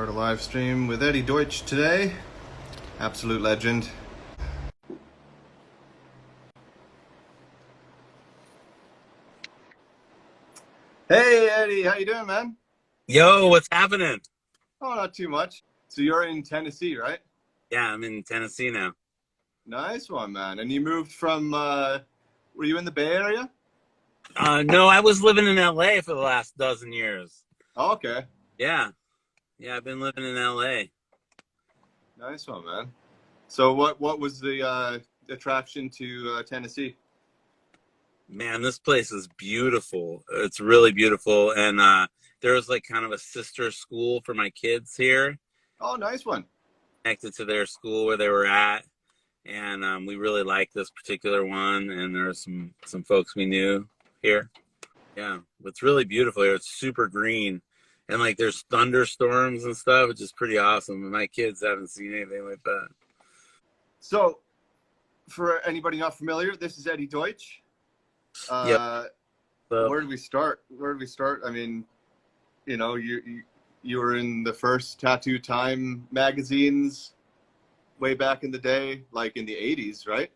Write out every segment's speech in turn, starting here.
Start a live stream with Eddy Deutsche today. Absolute legend. Hey Eddie, how you doing, man? Yo, what's happening? Oh, not too much. So you're in Tennessee, right? Yeah, I'm in Tennessee now. Nice one, man. And you moved from, were you in the Bay Area? No, I was living in LA for the last dozen years. Oh, okay. Yeah, yeah, I've been living in LA. Nice one, man. So what was the attraction to Tennessee? Man, this place is beautiful. It's really beautiful. And there was like kind of a sister school for my kids here, Oh, nice one. connected to their school where they were at. And we really liked this particular one. And there were some folks we knew here. Yeah, it's really beautiful here. It's super green. And like there's thunderstorms and stuff, which is pretty awesome. And my kids haven't seen anything like that. So, for anybody not familiar, this is Eddy Deutsche. Yep. So, Where do we start? Where do we start? I mean, you were in the first Tattoo Time magazines way back in the day, like in the 80s, right?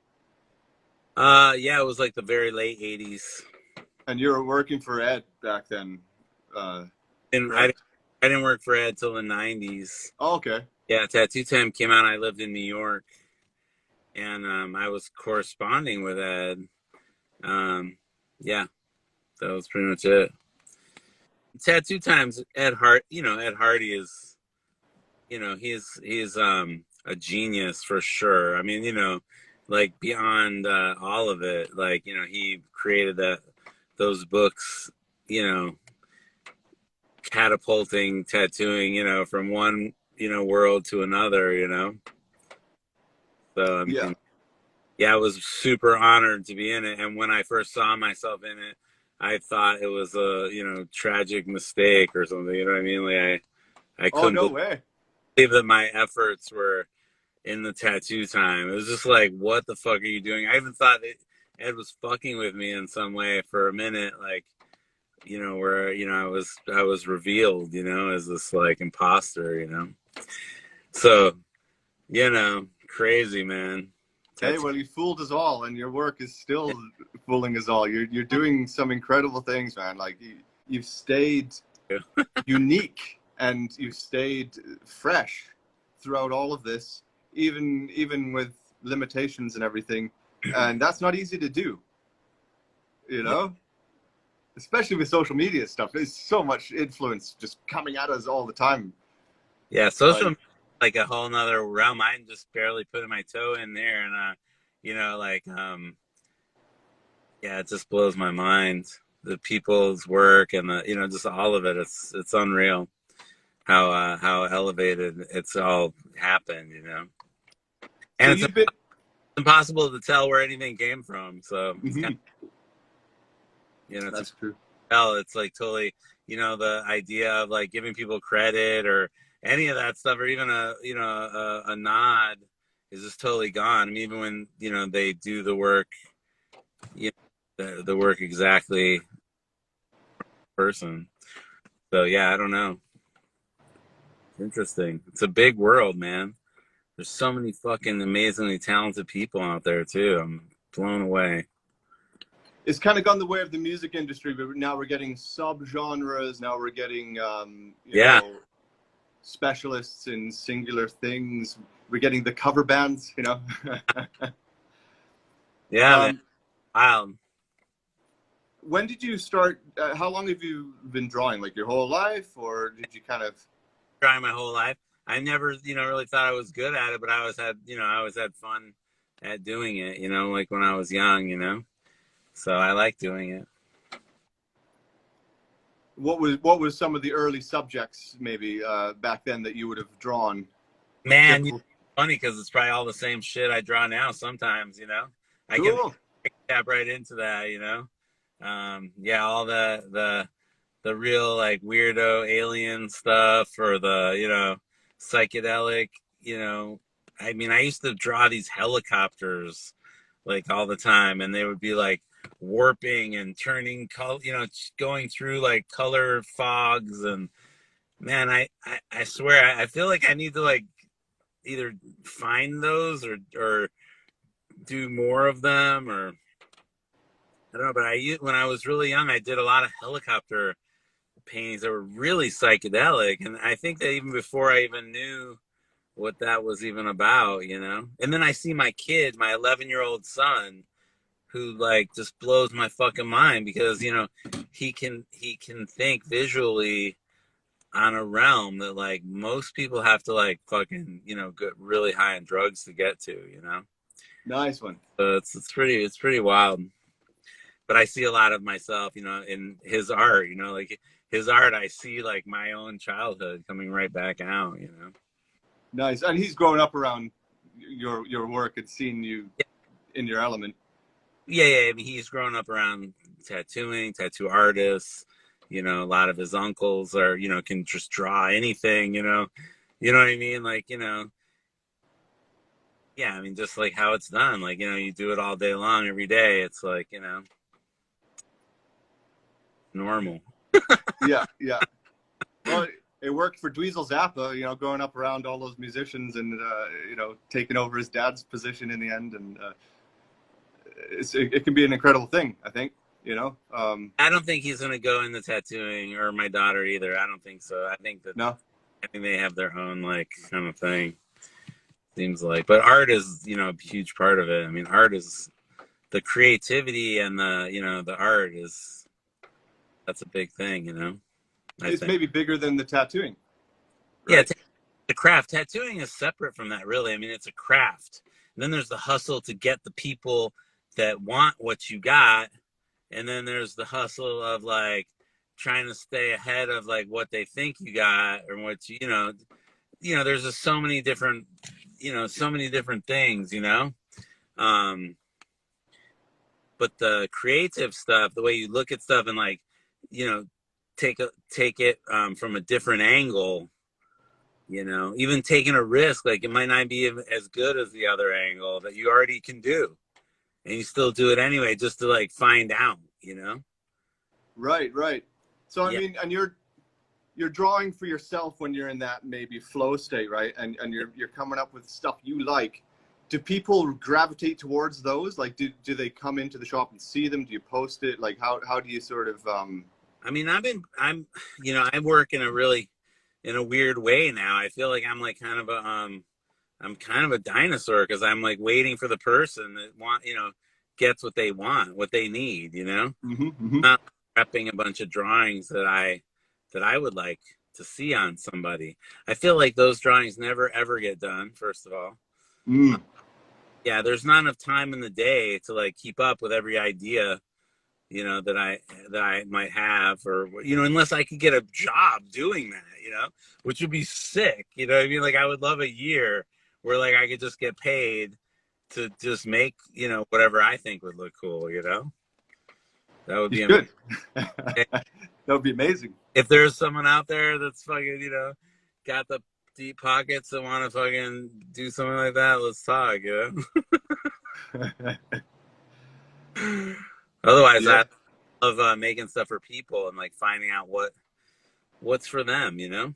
yeah, it was like the very late 80s. And you were working for Ed back then. And I didn't work for Ed till the 90s. Oh, okay. Yeah, Tattoo Time came out. I lived in New York, and I was corresponding with Ed. Yeah, that was pretty much it. Tattoo Time's Ed Hart. Ed Hardy is, he's a genius for sure. I mean, like beyond all of it, like he created those books, catapulting tattooing, from one world to another. So I mean, yeah, I was super honored to be in it. And when I first saw myself in it, I thought it was a tragic mistake or something. You know what I mean? Like I Oh, couldn't no way. believe that my efforts were in the Tattoo Time. It was just like, what the fuck are you doing? I even thought that Ed was fucking with me in some way for a minute, like where I was revealed, as this like imposter. So crazy, man. Hey, well, you fooled us all, and your work is still fooling us all. You're doing some incredible things, man. Like you've stayed unique, and you've stayed fresh throughout all of this, even with limitations and everything. And that's not easy to do, especially with social media stuff. There's so much influence just coming at us all the time. Yeah, social like a whole nother realm. I'm just barely putting my toe in there, and yeah, it just blows my mind. The people's work and the just all of it. It's unreal how elevated it's all happened. And So it's impossible to tell where anything came from. So it's kind of, that's true. tell. It's like totally the idea of like giving people credit or any of that stuff, or even a nod is just totally gone. I mean, even when they do the work, the work exactly person. So yeah, I don't know. Interesting. It's a big world, man. There's so many fucking amazingly talented people out there too. I'm blown away. It's kind of gone the way of the music industry, but now we're getting subgenres. Now we're getting specialists in singular things. We're getting the cover bands, Yeah, man. Wow. When did you start? How long have you been drawing? Like your whole life, or did you kind of? Drawing my whole life. I never, really thought I was good at it, but I always had fun at doing it. Like when I was young. So I like doing it. What was some of the early subjects maybe back then that you would have drawn? Man, it's funny because it's probably all the same shit I draw now. Sometimes, I Cool. can tap right into that. Yeah, all the real like weirdo alien stuff or the psychedelic. I mean, I used to draw these helicopters like all the time, and they would be like warping and turning color, going through like color fogs and Man, I swear, I feel like I need to like either find those or do more of them, or I don't know. But when I was really young, I did a lot of helicopter paintings that were really psychedelic, and I think that even before I even knew what that was even about, you know. And then I see my kid, my 11-year-old son, who like just blows my fucking mind because you know he can think visually on a realm that like most people have to like fucking you know get really high on drugs to get to, you know. Nice one. So it's pretty wild. But I see a lot of myself, you know, in his art, you know, like his art. I see like my own childhood coming right back out, you know. Nice. And he's grown up around your work and seen you in your element. Yeah. I mean, he's grown up around tattoo artists. You know, a lot of his uncles are, you know, can just draw anything, you know. You know what I mean? Like, you know, yeah, I mean, just like how it's done. Like, you know, you do it all day long, every day. It's like, you know, normal. Yeah, yeah. Well, it worked for Dweezil Zappa, you know, growing up around all those musicians and, you know, taking over his dad's position in the end. And it can be an incredible thing, I think, you know. I don't think he's going to go into tattooing, or my daughter either. I don't think so. No. I think they have their own, like, kind of thing, seems like. But art is, you know, a huge part of it. I mean, art is the creativity and the, you know, the art is, that's a big thing, you know. I It's think. maybe bigger than the tattooing. Yeah, Right? the craft. Tattooing is separate from that, really. I mean, it's a craft. And then there's the hustle to get the people that want what you got, and then there's the hustle of like trying to stay ahead of like what they think you got or what you know. There's just so many different, you know, so many different things, you know. Um, but the creative stuff, the way you look at stuff and like, you know, take it from a different angle, you know, even taking a risk, like it might not be as good as the other angle that you already can do, and you still do it anyway just to like find out, you know. Right, right. So, I Yeah, mean, and you're drawing for yourself when you're in that maybe flow state, right? And you're coming up with stuff you like. Do people gravitate towards those? Like, do they come into the shop and see them? Do you post it? Like, how do you sort of I mean, you know, I work in a weird way now. I feel like I'm like kind of I'm kind of a dinosaur because I'm like waiting for the person that you know, gets what they want, what they need, you know. mm-hmm. Not prepping a bunch of drawings that I would like to see on somebody. I feel like those drawings never ever get done, first of all. Mm. Yeah, there's not enough time in the day to like keep up with every idea, you know, that I might have, or you know, unless I could get a job doing that, you know, which would be sick. You know what I mean? Like I would love a year where like I could just get paid to just make, you know, whatever I think would look cool, you know. That would You be should. amazing. That would be amazing. If there's someone out there that's fucking, you know, got the deep pockets that want to fucking do something like that, let's talk, you know. Otherwise, Yeah. I love making stuff for people and like finding out what's for them, you know,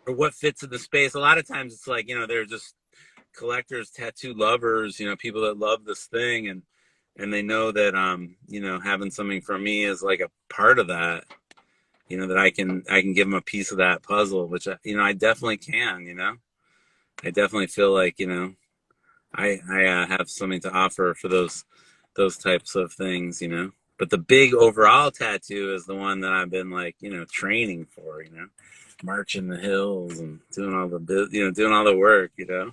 or what fits in the space. A lot of times, it's like, you know, they're just collectors, tattoo lovers, you know, people that love this thing, and they know that you know, having something from me is like a part of that, you know, that I can give them a piece of that puzzle, which you know, I definitely can, you know. I definitely feel like, you know, I have something to offer for those types of things, you know. But the big overall tattoo is the one that I've been like, you know, training for, you know, marching the hills and doing all the, you know, doing all the work, you know,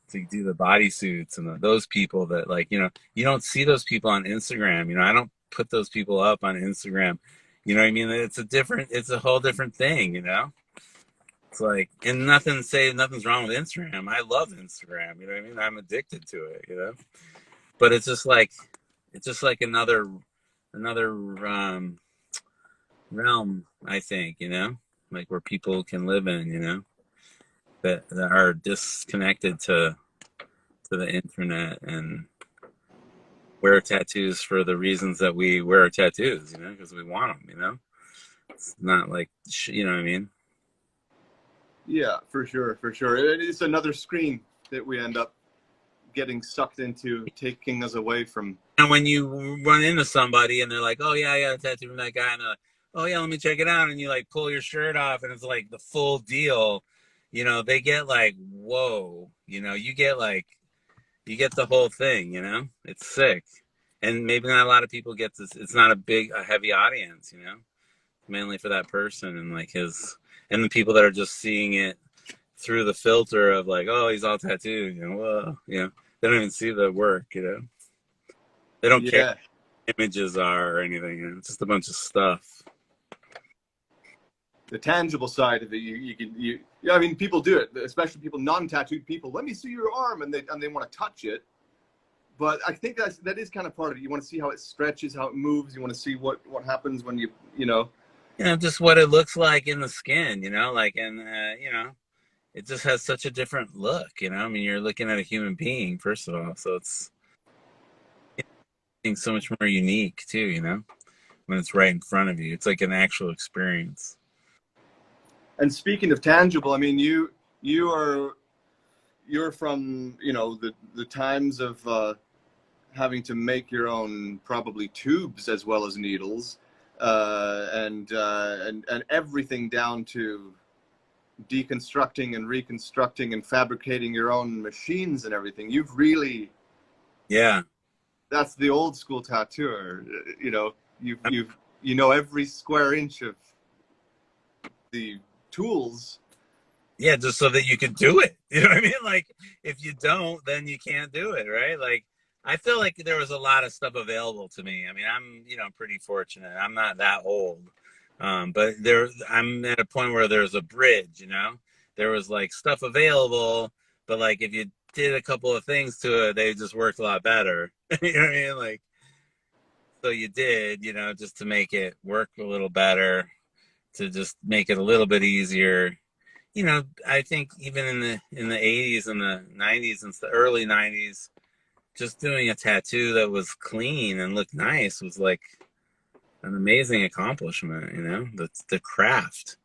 to do the bodysuits and those people that like, you know, you don't see those people on Instagram. You know, I don't put those people up on Instagram. You know what I mean? It's a whole different thing, you know? It's like, and nothing's wrong with Instagram. I love Instagram. You know what I mean? I'm addicted to it, you know? But it's just like another realm, I think, you know, like where people can live in, you know, that are disconnected to the internet and wear tattoos for the reasons that we wear tattoos, you know, because we want them, you know. It's not like, you know what I mean? Yeah, for sure, for sure. It's another screen that we end up getting sucked into, taking us away from. And when you run into somebody and they're like, "Oh yeah, I got a tattoo from that guy," and they're like, "Oh yeah, let me check it out," and you like pull your shirt off and it's like the full deal, you know, they get like, "Whoa," you know, you get the whole thing, you know, it's sick. And maybe not a lot of people get this. It's not a heavy audience, you know, mainly for that person and like his, and the people that are just seeing it through the filter of like, oh, he's all tattooed, you know, whoa, you know, they don't even see the work, you know, they don't care Yeah, what images are or anything, you know? It's just a bunch of stuff. the tangible side of it, yeah, I mean, people do it, especially people, non-tattooed people. Let me see your arm, and they want to touch it. But I think that is kind of part of it. You want to see how it stretches, how it moves. You want to see what happens when you know. You know, just what it looks like in the skin, you know, like, and, you know, it just has such a different look, you know, I mean, you're looking at a human being, first of all, so it's so much more unique too, you know, when it's right in front of you. It's like an actual experience. And speaking of tangible, I mean, you're from, you know, the times of having to make your own probably tubes as well as needles, and everything down to deconstructing and reconstructing and fabricating your own machines and everything. You've really, Yeah. that's the old school tattooer. You know, you know every square inch of the tools. Yeah, just so that you could do it. You know what I mean? Like, if you don't, then you can't do it, right? Like, I feel like there was a lot of stuff available to me. I mean, I'm, you know, pretty fortunate. I'm not that old. But I'm at a point where there's a bridge, you know? There was like stuff available, but like if you did a couple of things to it, they just worked a lot better. You know what I mean? Like, so you did, you know, just to make it work a little better, to just make it a little bit easier. You know, I think even in the 80s and the 90s and the early 90s, just doing a tattoo that was clean and looked nice was like an amazing accomplishment, you know, the craft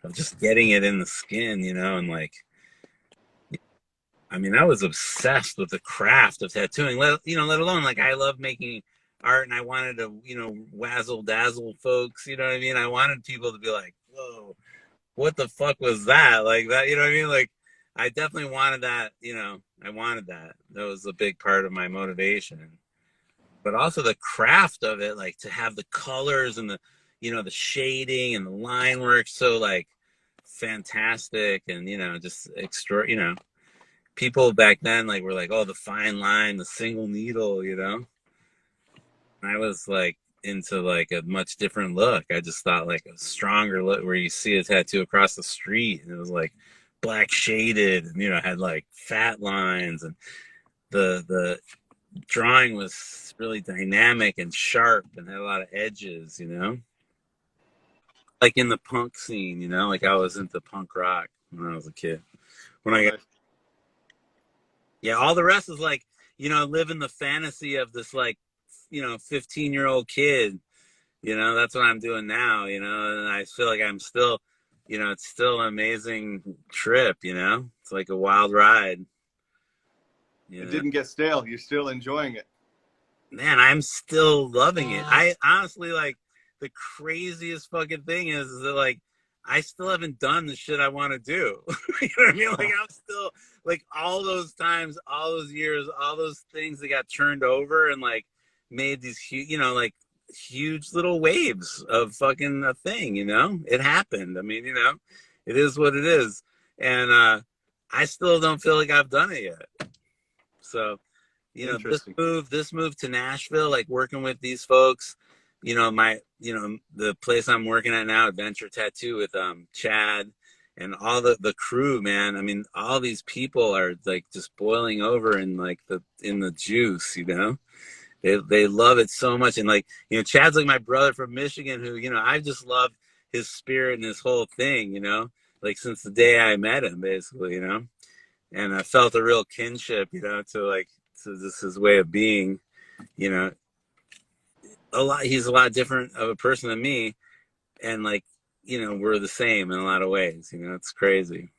of just getting it in the skin, you know, and like, I mean, I was obsessed with the craft of tattooing, let alone like I love making art and I wanted to, you know, wazzle dazzle folks, you know what I mean? I wanted people to be like, whoa, what the fuck was that? Like that, you know what I mean? Like, I definitely wanted that, you know, I wanted that. That was a big part of my motivation. But also the craft of it, like to have the colors and the, you know, the shading and the line work so like fantastic and, you know, just extra, you know, people back then like were like, oh, the fine line, the single needle, you know? And I was like into like a much different look. I just thought like a stronger look where you see a tattoo across the street and it was like black shaded and, you know, had like fat lines and the drawing was really dynamic and sharp and had a lot of edges, you know, like in the punk scene, you know, like I was into punk rock when I was a kid. When I got, yeah, all the rest is like, you know, living the fantasy of this like, you know, 15-year-old kid, you know, that's what I'm doing now, you know, and I feel like I'm still, you know, it's still an amazing trip, you know, it's like a wild ride. It didn't get stale. You're still enjoying it. Man, I'm still loving it. I honestly like the craziest fucking thing is that like I still haven't done the shit I want to do. You know what I mean? Like I'm still like all those times, all those years, all those things that got turned over and like made these huge, you know, like huge little waves of fucking a thing, you know? It happened. I mean, you know, it is what it is. And I still don't feel like I've done it yet. So you know, this move to Nashville, like working with these folks, you know, the place I'm working at now, Adventure Tattoo with Chad and all the crew, man. I mean, all these people are like just boiling over in like in the juice, you know. They love it so much. And like, you know, Chad's like my brother from Michigan who, you know, I just love his spirit and his whole thing, you know, like since the day I met him, basically, you know. And I felt a real kinship, you know, to this his way of being, you know, he's a lot different of a person than me. And like, you know, we're the same in a lot of ways, you know, it's crazy.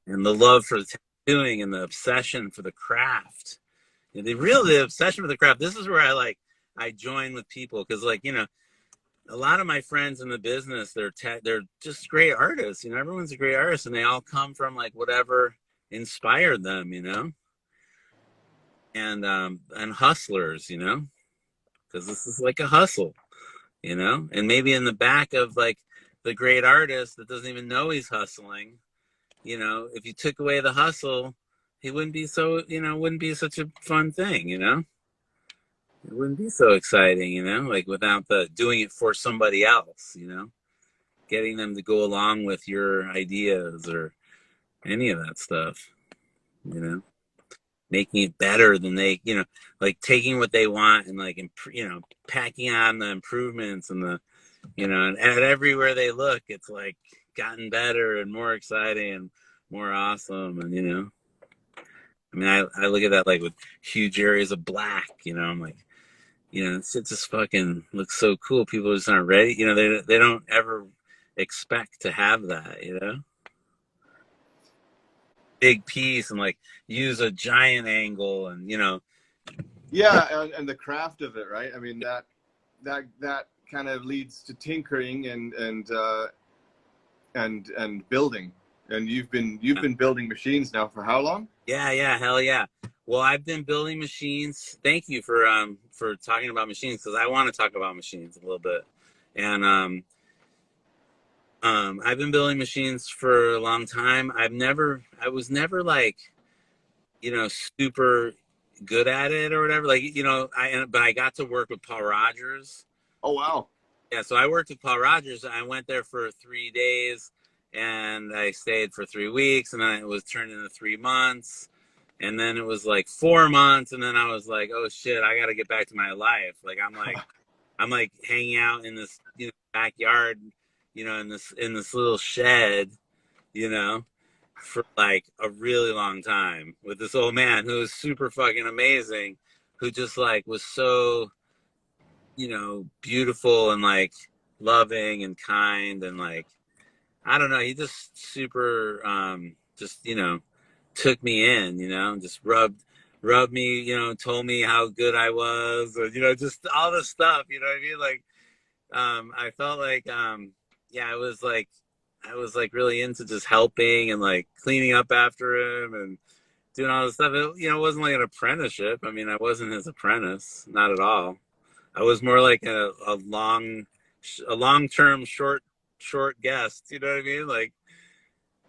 and the love for the tattooing and the obsession for the craft. And the obsession for the craft. This is where I join with people, because like, you know, a lot of my friends in the business, they're just great artists. You know, everyone's a great artist, and they all come from like whatever inspired them, you know, and hustlers, you know, because this is like a hustle, you know, and maybe in the back of like the great artist that doesn't even know he's hustling, you know, if you took away the hustle, he wouldn't be so, you know, wouldn't be such a fun thing, you know. It wouldn't be so exciting, you know, like without the doing it for somebody else, you know, getting them to go along with your ideas or any of that stuff, you know, making it better than they, you know, like taking what they want and like, you know, packing on the improvements and the, you know, and everywhere they look, it's like gotten better and more exciting and more awesome. And, you know, I mean, I look at that like with huge areas of black, you know, I'm like, you know, it just fucking looks so cool. People just aren't ready. You know, they don't ever expect to have that, you know? Big piece and like use a giant angle and, you know. Yeah, and the craft of it, right? I mean, that kind of leads to tinkering and building. And you've been building machines now for how long? Yeah, hell yeah. Well, I've been building machines. Thank you for talking about machines, because I want to talk about machines a little bit. And I've been building machines for a long time. I was never like, you know, super good at it or whatever. Like, you know, but I got to work with Paul Rogers. Oh wow. Yeah, so I worked with Paul Rogers. I went there for 3 days, and I stayed for 3 weeks, and then it was turned into 3 months, and then it was like 4 months, and then I was like, oh shit, I got to get back to my life. Like I'm like hanging out in this, you know, backyard, you know, in this little shed, you know, for like a really long time with this old man who was super fucking amazing, who just like was so, you know, beautiful and like loving and kind, and like, I don't know, he just super just, you know, took me in, you know, just rubbed me, you know, told me how good I was, or, you know, just all this stuff, you know what I mean? Like I felt like yeah, I was like really into just helping and like cleaning up after him and doing all this stuff. It, you know, it wasn't like an apprenticeship. I mean, I wasn't his apprentice, not at all. I was more like a long term short guest. You know what I mean? Like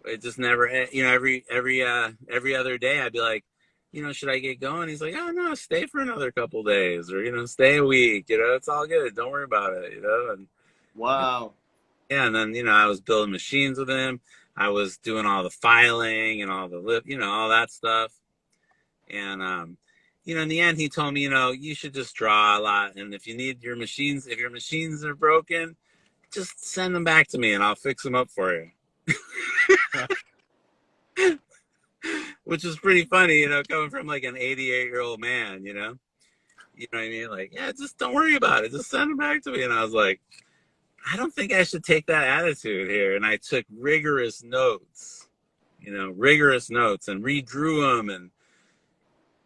it just never. You know, every other day I'd be like, you know, should I get going? He's like, oh no, stay for another couple days, or, you know, stay a week. You know, it's all good. Don't worry about it. You know, and Wow. yeah, and then, you know, I was building machines with him. I was doing all the filing and all the you know, all that stuff. And you know, in the end, he told me, you know, you should just draw a lot, and if you need your machines, if your machines are broken, just send them back to me, and I'll fix them up for you. Which is pretty funny, you know, coming from like an 88-year-old man, you know. You know what I mean? Like, yeah, just don't worry about it. Just send them back to me. And I was like, I don't think I should take that attitude here. And I took rigorous notes, you know, and redrew them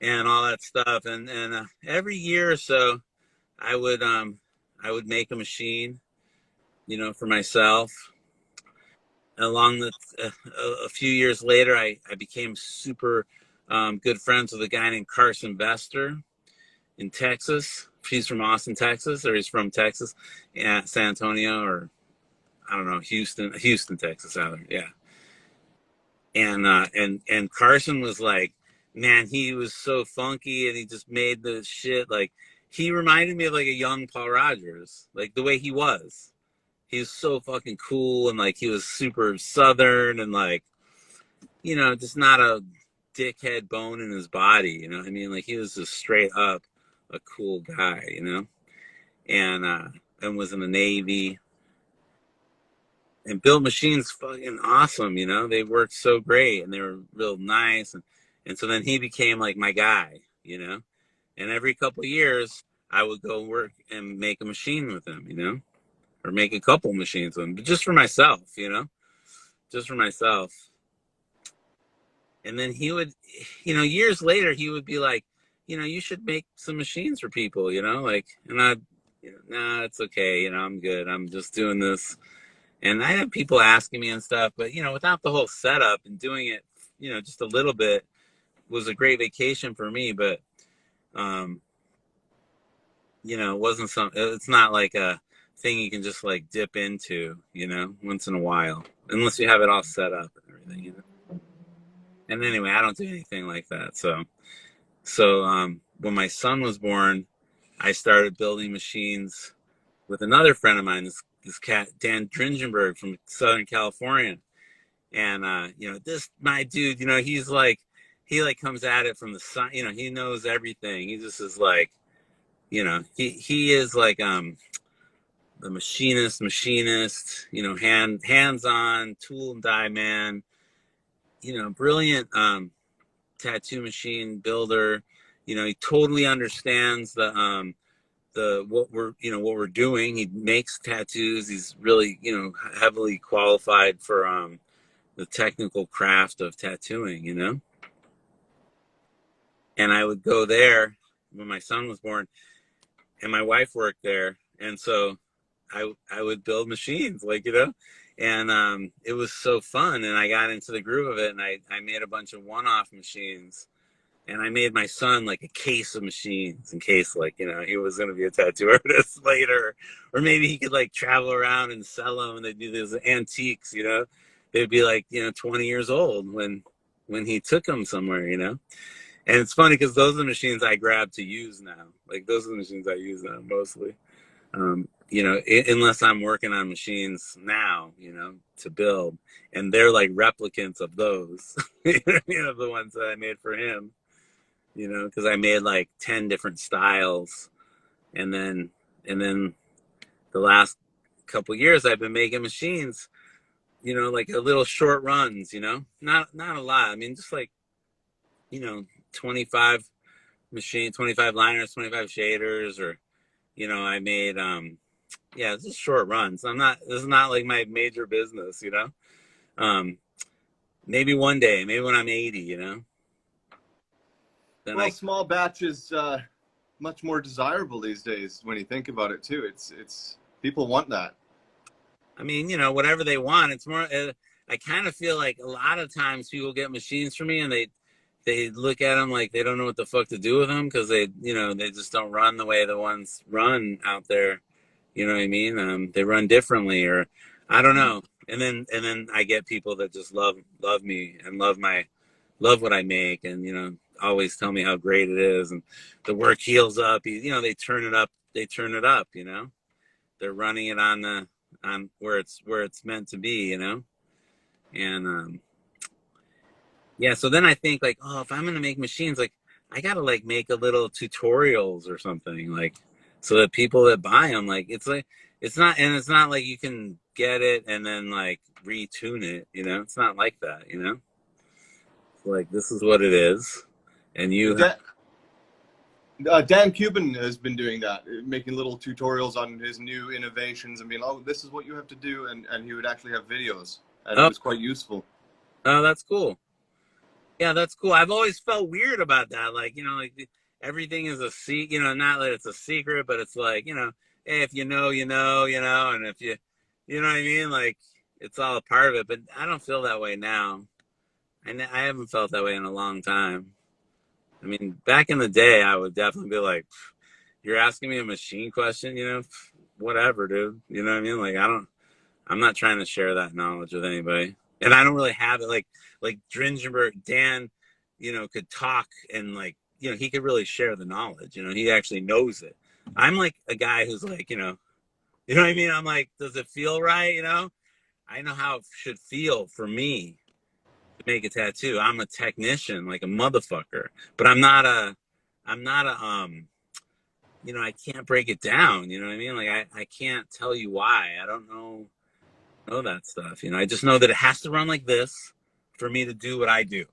and all that stuff. And every year or so, I would make a machine, you know, for myself. Along the a few years later, I became super good friends with a guy named Carson Bester in Texas. He's from Austin, Texas, or he's from Texas, yeah, San Antonio, or I don't know, Houston, Texas, either. Yeah. And Carson was like, man, he was so funky, and he just made the shit like, he reminded me of like a young Paul Rogers, like the way he was. He was so fucking cool, and like he was super southern, and like, you know, just not a dickhead bone in his body, you know what I mean? Like he was just straight up a cool guy, you know? And was in the Navy and built machines fucking awesome, you know? They worked so great, and they were real nice, and so then he became like my guy, you know? And every couple of years I would go work and make a machine with him, you know? Or make a couple machines with him, but just for myself, you know? Just for myself. And then he would, years later, he would be like, you should make some machines for people, like, and I'd, nah, it's okay. I'm good. I'm just doing this. And I have people asking me and stuff, but, without the whole setup and doing it, just a little bit was a great vacation for me. But, it wasn't it's not like a thing you can just like dip into, once in a while, unless you have it all set up and everything, And anyway, I don't do anything like that. So when my son was born, I started building machines with another friend of mine, this cat, Dan Dringenberg from Southern California. And, my dude, he's like, he like comes at it from the side, he knows everything. He just is like, he is like, the machinist, hands-on tool and die man, brilliant, tattoo machine builder. He totally understands what we're doing. He makes tattoos. He's really, heavily qualified for the technical craft of tattooing, And I would go there when my son was born, and my wife worked there, and so I would build machines, like, and it was so fun, and I got into the groove of it, and I made a bunch of one-off machines. And I made my son like a case of machines in case, like, he was going to be a tattoo artist later, or maybe he could like travel around and sell them. And they'd be these antiques, they'd be like, 20 years old when he took them somewhere, And it's funny because those are the machines I grab to use now. Like, those are the machines I use now mostly. Unless I'm working on machines now, to build, and they're like replicants of those, the ones that I made for him. Because I made like 10 different styles, and then the last couple years I've been making machines, like a little short runs, not a lot. I mean, just like, 25 liners, 25 shaders, or, I made, just short runs. This is not like my major business, maybe one day, maybe when I'm 80, Then well, small batch is much more desirable these days when you think about it too. It's people want that. I mean, whatever they want. It's more. I kind of feel like a lot of times people get machines from me, and they look at them like they don't know what the fuck to do with them because they just don't run the way the ones run out there. You know what I mean? They run differently, or I don't know. And then I get people that just love me and love what I make, and always tell me how great it is, and the work heals up. They turn it up. They're running it on where it's meant to be. And so then I think like, oh, if I'm gonna make machines, like I gotta like make a little tutorials or something, like, so that people that buy them, like, it's not like you can get it and then like retune it. It's not like that. Like, this is what it is. And Dan Cuban has been doing that, making little tutorials on his new innovations and being, oh, this is what you have to do, and he would actually have videos, and it was quite useful. Oh, that's cool. Yeah, that's cool. I've always felt weird about that. Like, like everything is a secret, not that it's a secret, but it's like, hey, if you know, and if you know what I mean? Like, it's all a part of it, but I don't feel that way now. I haven't felt that way in a long time. I mean, back in the day, I would definitely be like, you're asking me a machine question, whatever, dude. You know what I mean? Like, I'm not trying to share that knowledge with anybody. And I don't really have it like Dringenberg, Dan, could talk, and like, he could really share the knowledge. He actually knows it. I'm like a guy who's like, you know what I mean? I'm like, does it feel right? I know how it should feel for me to make a tattoo. I'm a technician, like a motherfucker, but I'm not a I can't break it down. You know what I mean? Like, I can't tell you why. I don't know that stuff. I just know that it has to run like this for me to do what I do.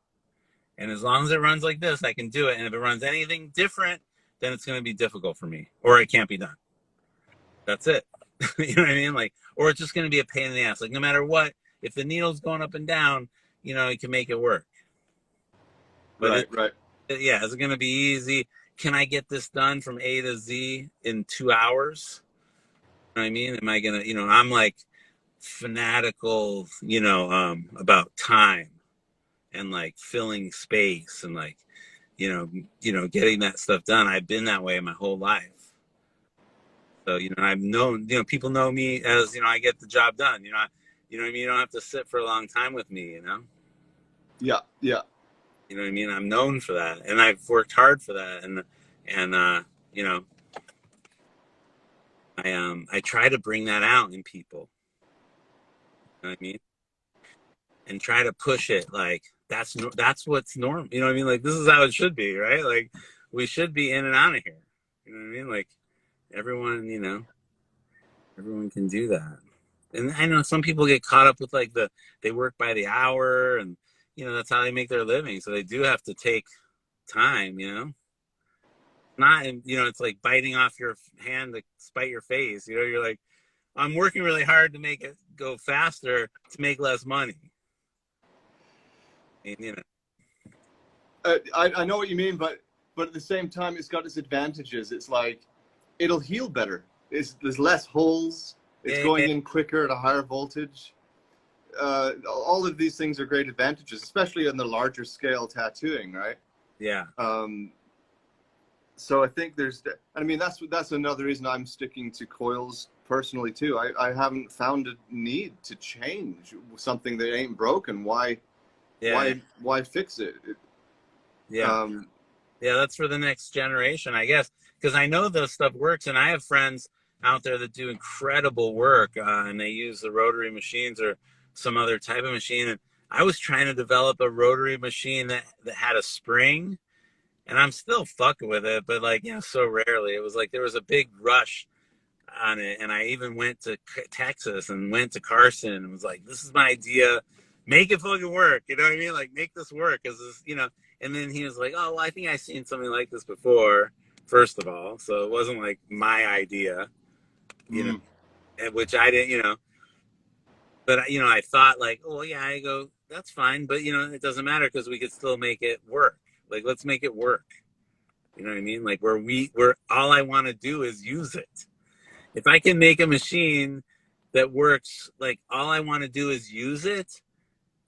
And as long as it runs like this, I can do it. And if it runs anything different, then it's going to be difficult for me, or it can't be done. That's it. You know what I mean? Like, or it's just going to be a pain in the ass. Like, no matter what, if the needle's going up and down, you can make it work. But Right, right. yeah, is it going to be easy? Can I get this done from A to Z in 2 hours? You know what I mean? Am I going to, I'm like fanatical, about time and like filling space and like, getting that stuff done. I've been that way my whole life. So, I've known, people know me as, I get the job done, you know what I mean? You don't have to sit for a long time with me, Yeah, yeah. You know what I mean? I'm known for that, and I've worked hard for that, and you know, I try to bring that out in people. You know what I mean? And try to push it like that's what's normal. You know what I mean? Like this is how it should be, right? Like we should be in and out of here. You know what I mean? Like everyone, everyone can do that. And I know some people get caught up with like they work by the hour, and that's how they make their living. So they do have to take time. Not, it's like biting off your hand to spite your face. You're like, I'm working really hard to make it go faster to make less money. And, I know what you mean, but at the same time, it's got its advantages. It's like it'll heal better. There's less holes. It's going in quicker at a higher voltage. All of these things are great advantages, especially on the larger scale tattooing, right? Yeah. So I think that's another reason I'm sticking to coils personally too. I haven't found a need to change something that ain't broken. Why fix it? Yeah. Yeah, that's for the next generation, I guess, because I know this stuff works, and I have friends out there that do incredible work, and they use the rotary machines or some other type of machine. And I was trying to develop a rotary machine that had a spring, and I'm still fucking with it, but like, so rarely. It was like there was a big rush on it, and I even went to Texas and went to Carson and was like, this is my idea, make it fucking work. You know what I mean? Like, make this work, because and then he was like, oh, well, I think I've seen something like this before, first of all, so it wasn't like my idea, which I didn't, but I thought like, oh yeah, I go, that's fine, but it doesn't matter because we could still make it work. Like, let's make it work. You know what I mean? Like where all I want to do is use it. If I can make a machine that works, like all I want to do is use it,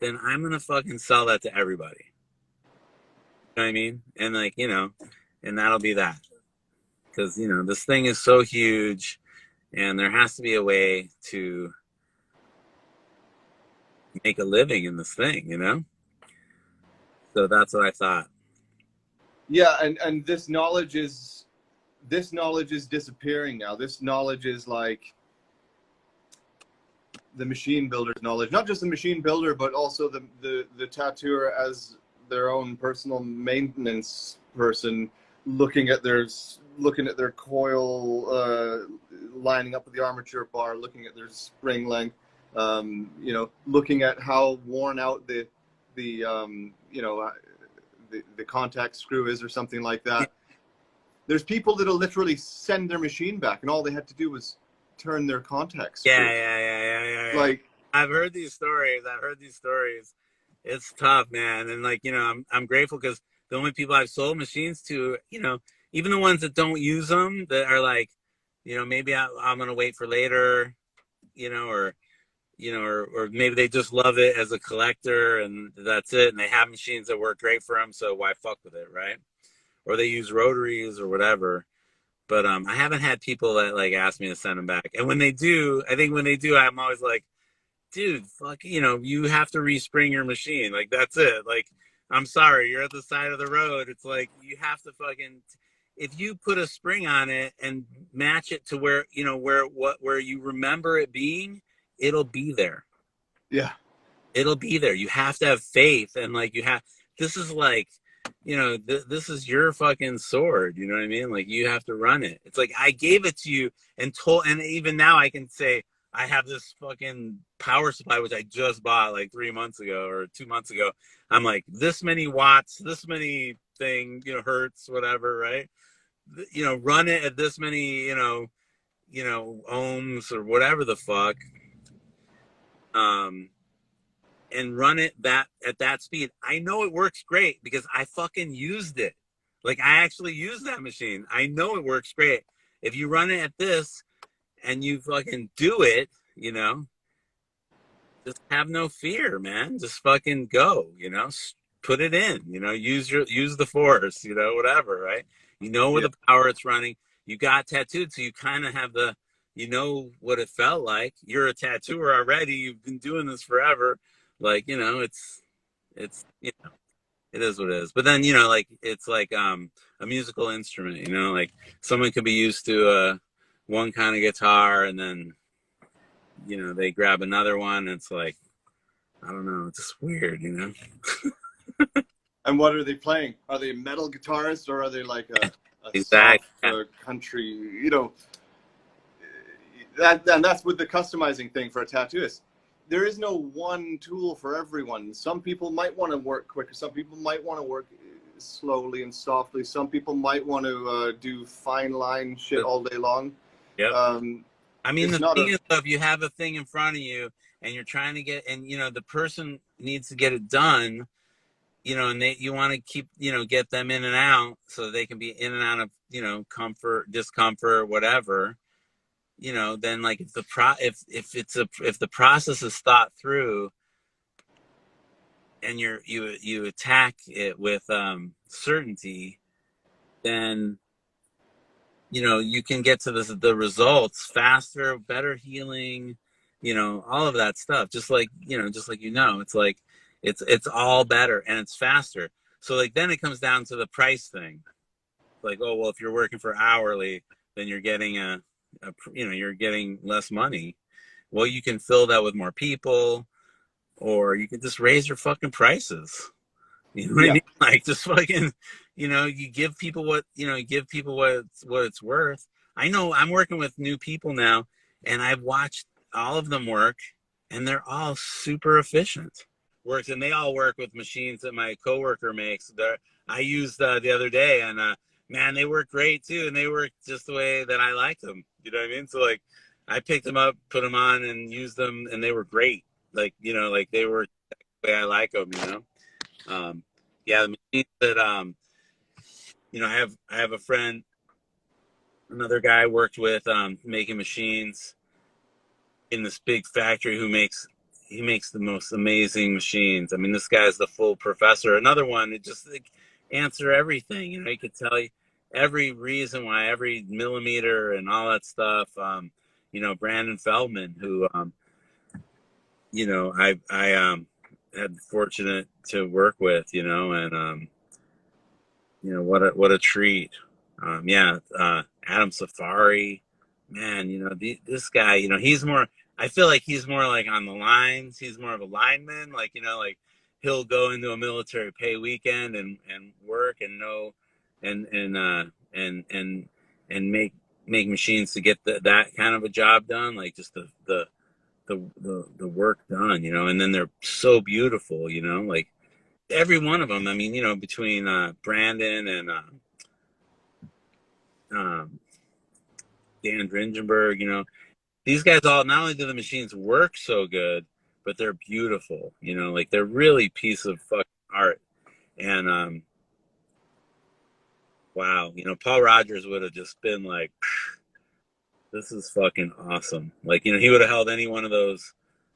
then I'm going to fucking sell that to everybody. You know what I mean? And like, and that'll be that. Because, this thing is so huge, and there has to be a way to make a living in this thing, So that's what I thought. Yeah, and this knowledge is disappearing now. This knowledge is like the machine builder's knowledge, not just the machine builder, but also the tattooer as their own personal maintenance person, looking at their coil, lining up with the armature bar, looking at their spring length, looking at how worn out the contact screw is or something like that. There's people that'll literally send their machine back, and all they had to do was turn their contact screw. Yeah. Like, I've heard these stories. It's tough, man. And like, I'm grateful because the only people I've sold machines to, even the ones that don't use them, that are like, maybe I'm going to wait for later, or maybe they just love it as a collector and that's it. And they have machines that work great for them. So why fuck with it, right? Or they use rotaries or whatever. But I haven't had people that like ask me to send them back. And when they do, I'm always like, dude, fuck, you have to respring your machine. Like, that's it. Like, I'm sorry, you're at the side of the road. It's like, you have to fucking, if you put a spring on it and match it to where, where you remember it being, it'll be there. yeah. It'll be there. You have to have faith. And like, this is like, this is your fucking sword. You know what I mean? Like, you have to run it. It's like, I gave it to you and even now I can say, I have this fucking power supply, which I just bought like 3 months ago or 2 months ago. I'm like, this many watts, this many hertz, whatever, right? Run it at this many, ohms or whatever the fuck. and run it at that speed, I know it works great because I fucking used it. Like I actually used that machine. I know it works great. If you run it at this and you fucking do it, you know, just have no fear, man. Just fucking go, you know, put it in, you know, use the force, you know, whatever, right? You know where Yeah. the power it's running. You got tattooed, so you kind of have the, you know what it felt like. You're a tattooer already. You've been doing this forever. Like, you know, it's, you know, it is what it is. But then, you know, like it's like a musical instrument, you know, like someone could be used to one kind of guitar and then, you know, they grab another one. And it's like, I don't know, it's just weird, you know. And what are they playing? Are they metal guitarists or are they like a soft Exactly. Yeah. country? You know, that's with the customizing thing for a tattooist. There is no one tool for everyone. Some people might want to work quicker. Some people might want to work slowly and softly. Some people might want to do fine line shit all day long. Yep. Um, I mean, it's the not thing a is, though, if you have a thing in front of you and you're trying to get, and you know, the person needs to get it done, you know, and you want to keep, you know, get them in and out so they can be in and out of, you know, comfort, discomfort, whatever, you know, then like if if the process is thought through and you attack it with certainty, then you know you can get to the results faster, better healing, you know, all of that stuff. Just like, you know, just like, you know, it's like it's all better and it's faster. So like then it comes down to the price thing. Like, oh well, if you're working for hourly, then you're getting a you know, you're getting less money. Well, you can fill that with more people, or you can just raise your fucking prices. You know what I yeah. mean? Like just fucking, you know, you give people what, you know, you give people what it's worth. I know I'm working with new people now, and I've watched all of them work, and they're all super efficient. Works, and they all work with machines that my coworker makes. That I used the other day, and man, they work great too, and they work just the way that I like them. You know what I mean? So like, I picked them up, put them on, and used them, and they were great. Like, you know, like they were the way I like them. You know. Yeah, the machines that you know, I have a friend, another guy I worked with making machines in this big factory who makes he makes the most amazing machines. I mean, this guy's the full professor. Another one that just like answer everything. You know, he could tell you every reason why, every millimeter and all that stuff. You know, Brandon Feldman, who you know, I had the fortunate to work with, you know, and you know, what a treat. Yeah, Adam Safari, man, you know, this guy, you know, he's more. I feel like he's more like on the lines. He's more of a lineman, like, you know, like he'll go into a military pay weekend and work and know and and make machines to get that kind of a job done, like just the work done, you know, and then they're so beautiful, you know, like every one of them. I mean, you know, between Brandon and um, Dan Dringenberg, you know, these guys all not only do the machines work so good, but they're beautiful. You know, like they're really piece of fucking art. And wow, you know, Paul Rogers would have just been like, "This is fucking awesome." Like, you know, he would have held any one of those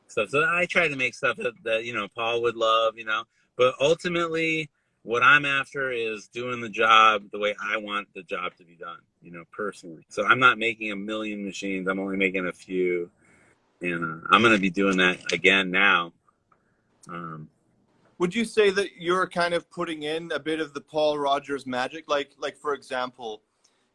stuff. So I try to make stuff that you know Paul would love. You know, but ultimately, what I'm after is doing the job the way I want the job to be done. You know, personally. So I'm not making a million machines. I'm only making a few, and I'm going to be doing that again now. Um, Would you say that you're kind of putting in a bit of the Paul Rogers magic? Like for example,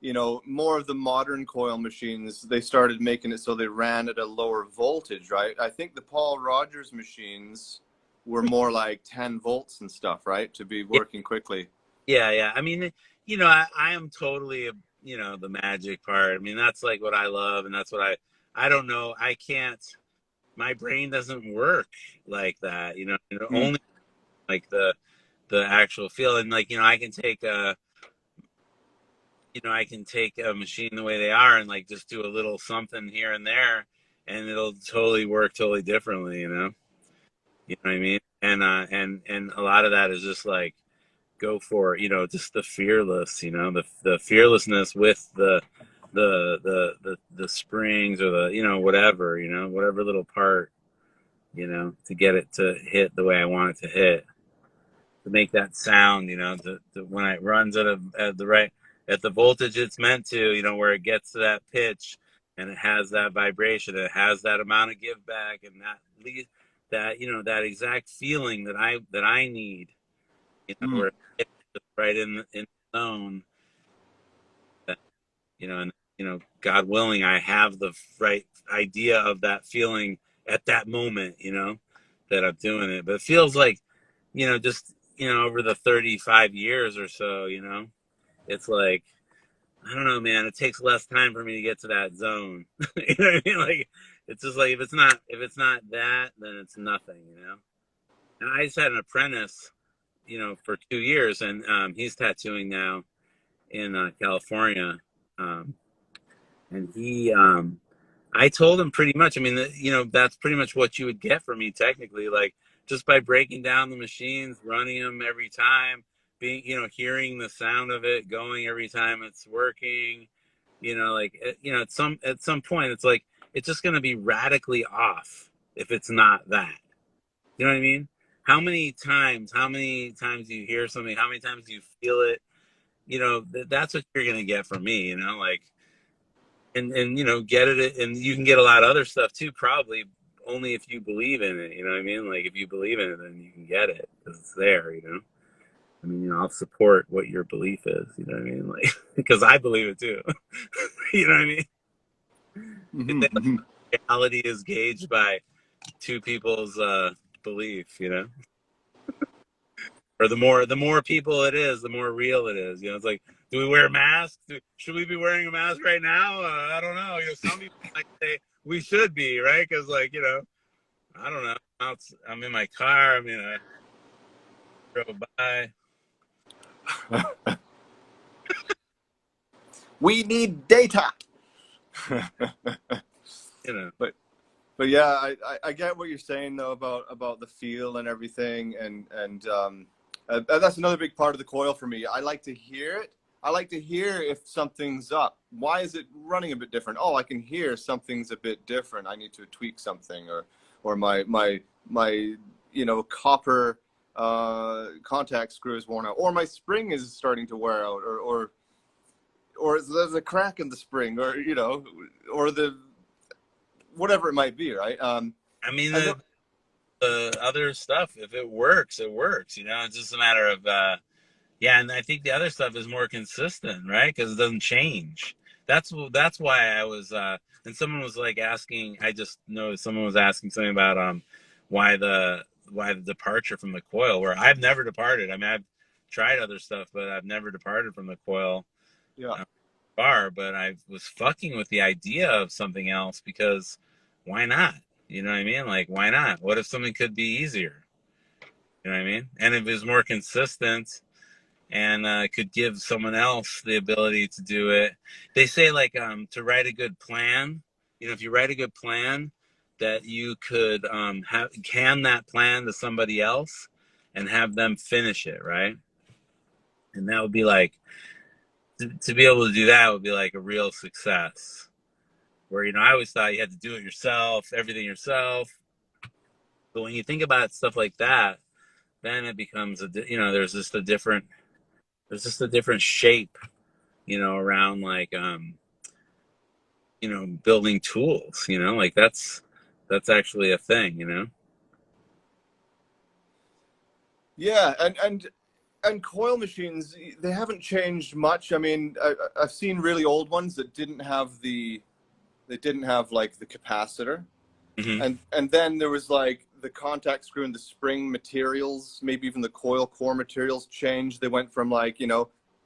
you know, more of the modern coil machines, they started making it so they ran at a lower voltage, right? I think the Paul Rogers machines were more like 10 volts and stuff, right? To be yeah, working quickly. yeah. I mean, you know, I am totally, you know, the magic part. I mean, that's like what I love, and that's what I don't know. I can't. My brain doesn't work like that. You know, Mm. only like the actual feel, and like, you know, I can take a you know, I can take a machine the way they are and like just do a little something here and there, and it'll totally work totally differently. You know. You know what I mean? And a lot of that is just like go for it, just the fearless, the fearlessness with the springs or the whatever, whatever little part, to get it to hit the way I want it to hit, to make that sound, when it runs at the voltage it's meant to, where it gets to that pitch and it has that vibration, it has that amount of give back and that exact feeling that I need, Mm. where it's just right in the zone, that, and God willing, I have the right idea of that feeling at that moment, that I'm doing it. But it feels like, just over the 35 years or so, it's like, I don't know, man. It takes less time for me to get to that zone. You know what I mean? Like, it's just like if it's not that, then it's nothing. And I just had an apprentice, for 2 years, and he's tattooing now in California, um, and I told him pretty much. I mean, that's pretty much what you would get from me, technically, like just by breaking down the machines, running them every time, being, hearing the sound of it going every time it's working. Like, at some point, it's like it's just gonna be radically off if it's not that. You know what I mean? How many times do you hear something? How many times do you feel it? That's what you're gonna get from me. Like, and get it, and you can get a lot of other stuff too, probably only if you believe in it. You know what I mean? Like, if you believe in it, then you can get it because it's there. I mean, I'll support what your belief is. You know what I mean? Like, because I believe it too. You know what I mean? They Hmm. say, Hmm. like, reality is gauged by two people's belief. Or the more people it is, the more real it is. It's like, do we wear masks? Should we be wearing a mask right now? I don't know. Some people might say we should be, right? Because, like, I don't know. I'm in my car. I mean, I drove by. We need data. You know. but but yeah, I get what you're saying though about the feel and everything, and that's another big part of the coil for me. I like to hear it. I like to hear if something's up. Why is it running a bit different? Oh, I can hear something's a bit different. I need to tweak something, or my copper contact screw is worn out, or my spring is starting to wear out, or there's a crack in the spring, or the whatever it might be, right? I mean, I know. the other stuff, if it works, it works. It's just a matter of yeah, and I think the other stuff is more consistent, right? Because it doesn't change. That's why I was. And someone was like asking. I just noticed someone was asking something about why the why the departure from the coil. Where I've never departed. I mean, I've tried other stuff, but I've never departed from the coil Yeah. far. But I was fucking with the idea of something else because why not? You know what I mean? Like, why not? What if something could be easier? You know what I mean? And if it was more consistent and could give someone else the ability to do it. They say, like, to write a good plan. If you write a good plan, that you could hand that plan to somebody else and have them finish it, right? And that would be like to be able to do that would be like a real success. Where I always thought you had to do it yourself, everything yourself. But when you think about stuff like that, then it becomes there's just a different shape around, like, building tools, like that's actually a thing. Yeah, and coil machines, they haven't changed much. I mean, I've seen really old ones that didn't have like the capacitor, Hmm. and then there was like the contact screw and the spring materials, maybe even the coil core materials changed. They went from, like,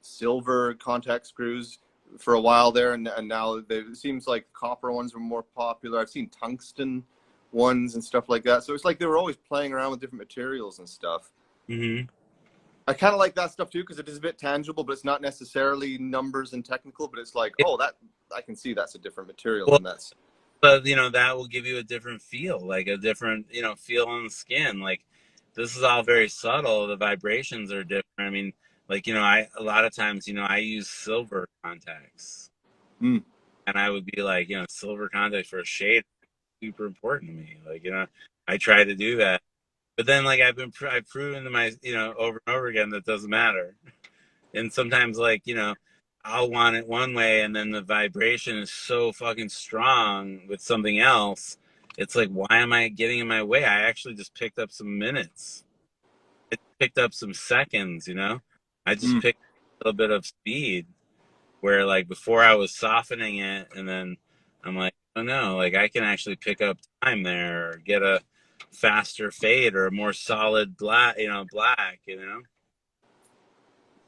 silver contact screws for a while there, and now it seems like copper ones were more popular. I've seen tungsten ones and stuff like that. So it's like they were always playing around with different materials and stuff. Hmm. I kind of like that stuff too because it is a bit tangible, but it's not necessarily numbers and technical. But it's like, oh, that I can see that's a different material, Well, and that's. but that will give you a different feel, like a different feel on the skin. Like this is all very subtle. The vibrations are different. I mean, like I a lot of times I use silver contacts, Mm. and I would be like silver contacts for a shade super important to me. Like I try to do that, but then like I've proven to my over and over again that doesn't matter. And sometimes like I'll want it one way, and then the vibration is so fucking strong with something else. It's like, why am I getting in my way? I actually just picked up some minutes. It picked up some seconds. I just Mm. picked a little bit of speed where like before I was softening it, and then I'm like, oh no, like I can actually pick up time there, or get a faster fade or a more solid black, black.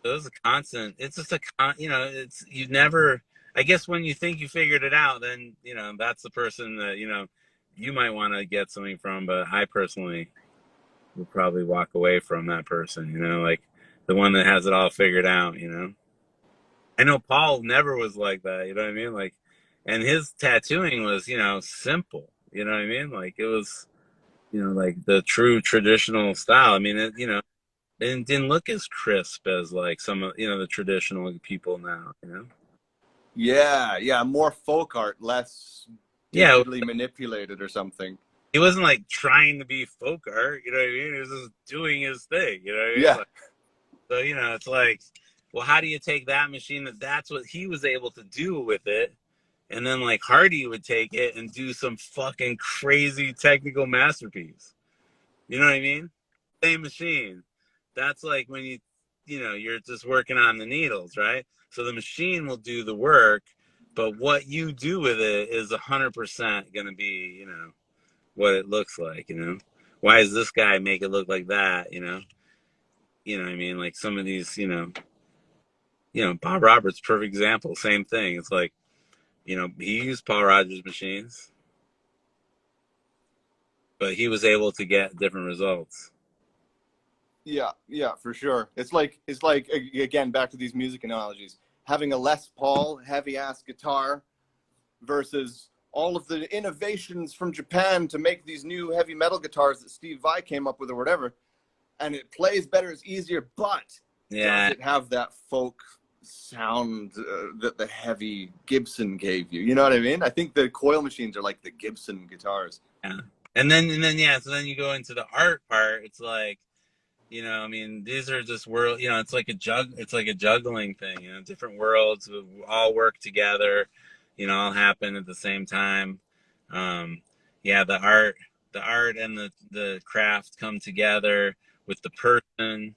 So it's a constant. It's just it's you never. I guess when you think you figured it out, then that's the person that you might want to get something from. But I personally would probably walk away from that person. Like the one that has it all figured out. I know Paul never was like that. You know what I mean? Like, and his tattooing was simple. You know what I mean? Like it was like the true traditional style. I mean, it didn't look as crisp as like some of the traditional people now. Yeah, yeah, more folk art, less Yeah, digitally manipulated or something. he wasn't like trying to be folk art. You know what I mean? He was just doing his thing. You know what I mean? Yeah. Like, so it's like, well, how do you take that machine that's what he was able to do with it, and then like Hardy would take it and do some fucking crazy technical masterpiece. You know what I mean? Same machine. That's like when you're just working on the needles, right? So the machine will do the work, but what you do with it is 100% going to be, what it looks like. Why does this guy make it look like that? What I mean? Like some of these, Bob Roberts, perfect example, same thing. It's like, he used Paul Rogers machines, but he was able to get different results. Yeah, yeah, for sure. It's like again, back to these music analogies. Having a Les Paul heavy ass guitar versus all of the innovations from Japan to make these new heavy metal guitars that Steve Vai came up with or whatever, and it plays better, it's easier, but does Yeah. it have that folk sound that the heavy Gibson gave you? You know what I mean? I think the coil machines are like the Gibson guitars. Yeah. And then yeah, so then you go into the art part. It's like, I mean, these are just world, it's like a juggling thing, different worlds will all work together, all happen at the same time. Um, yeah, the art and the craft come together with the person,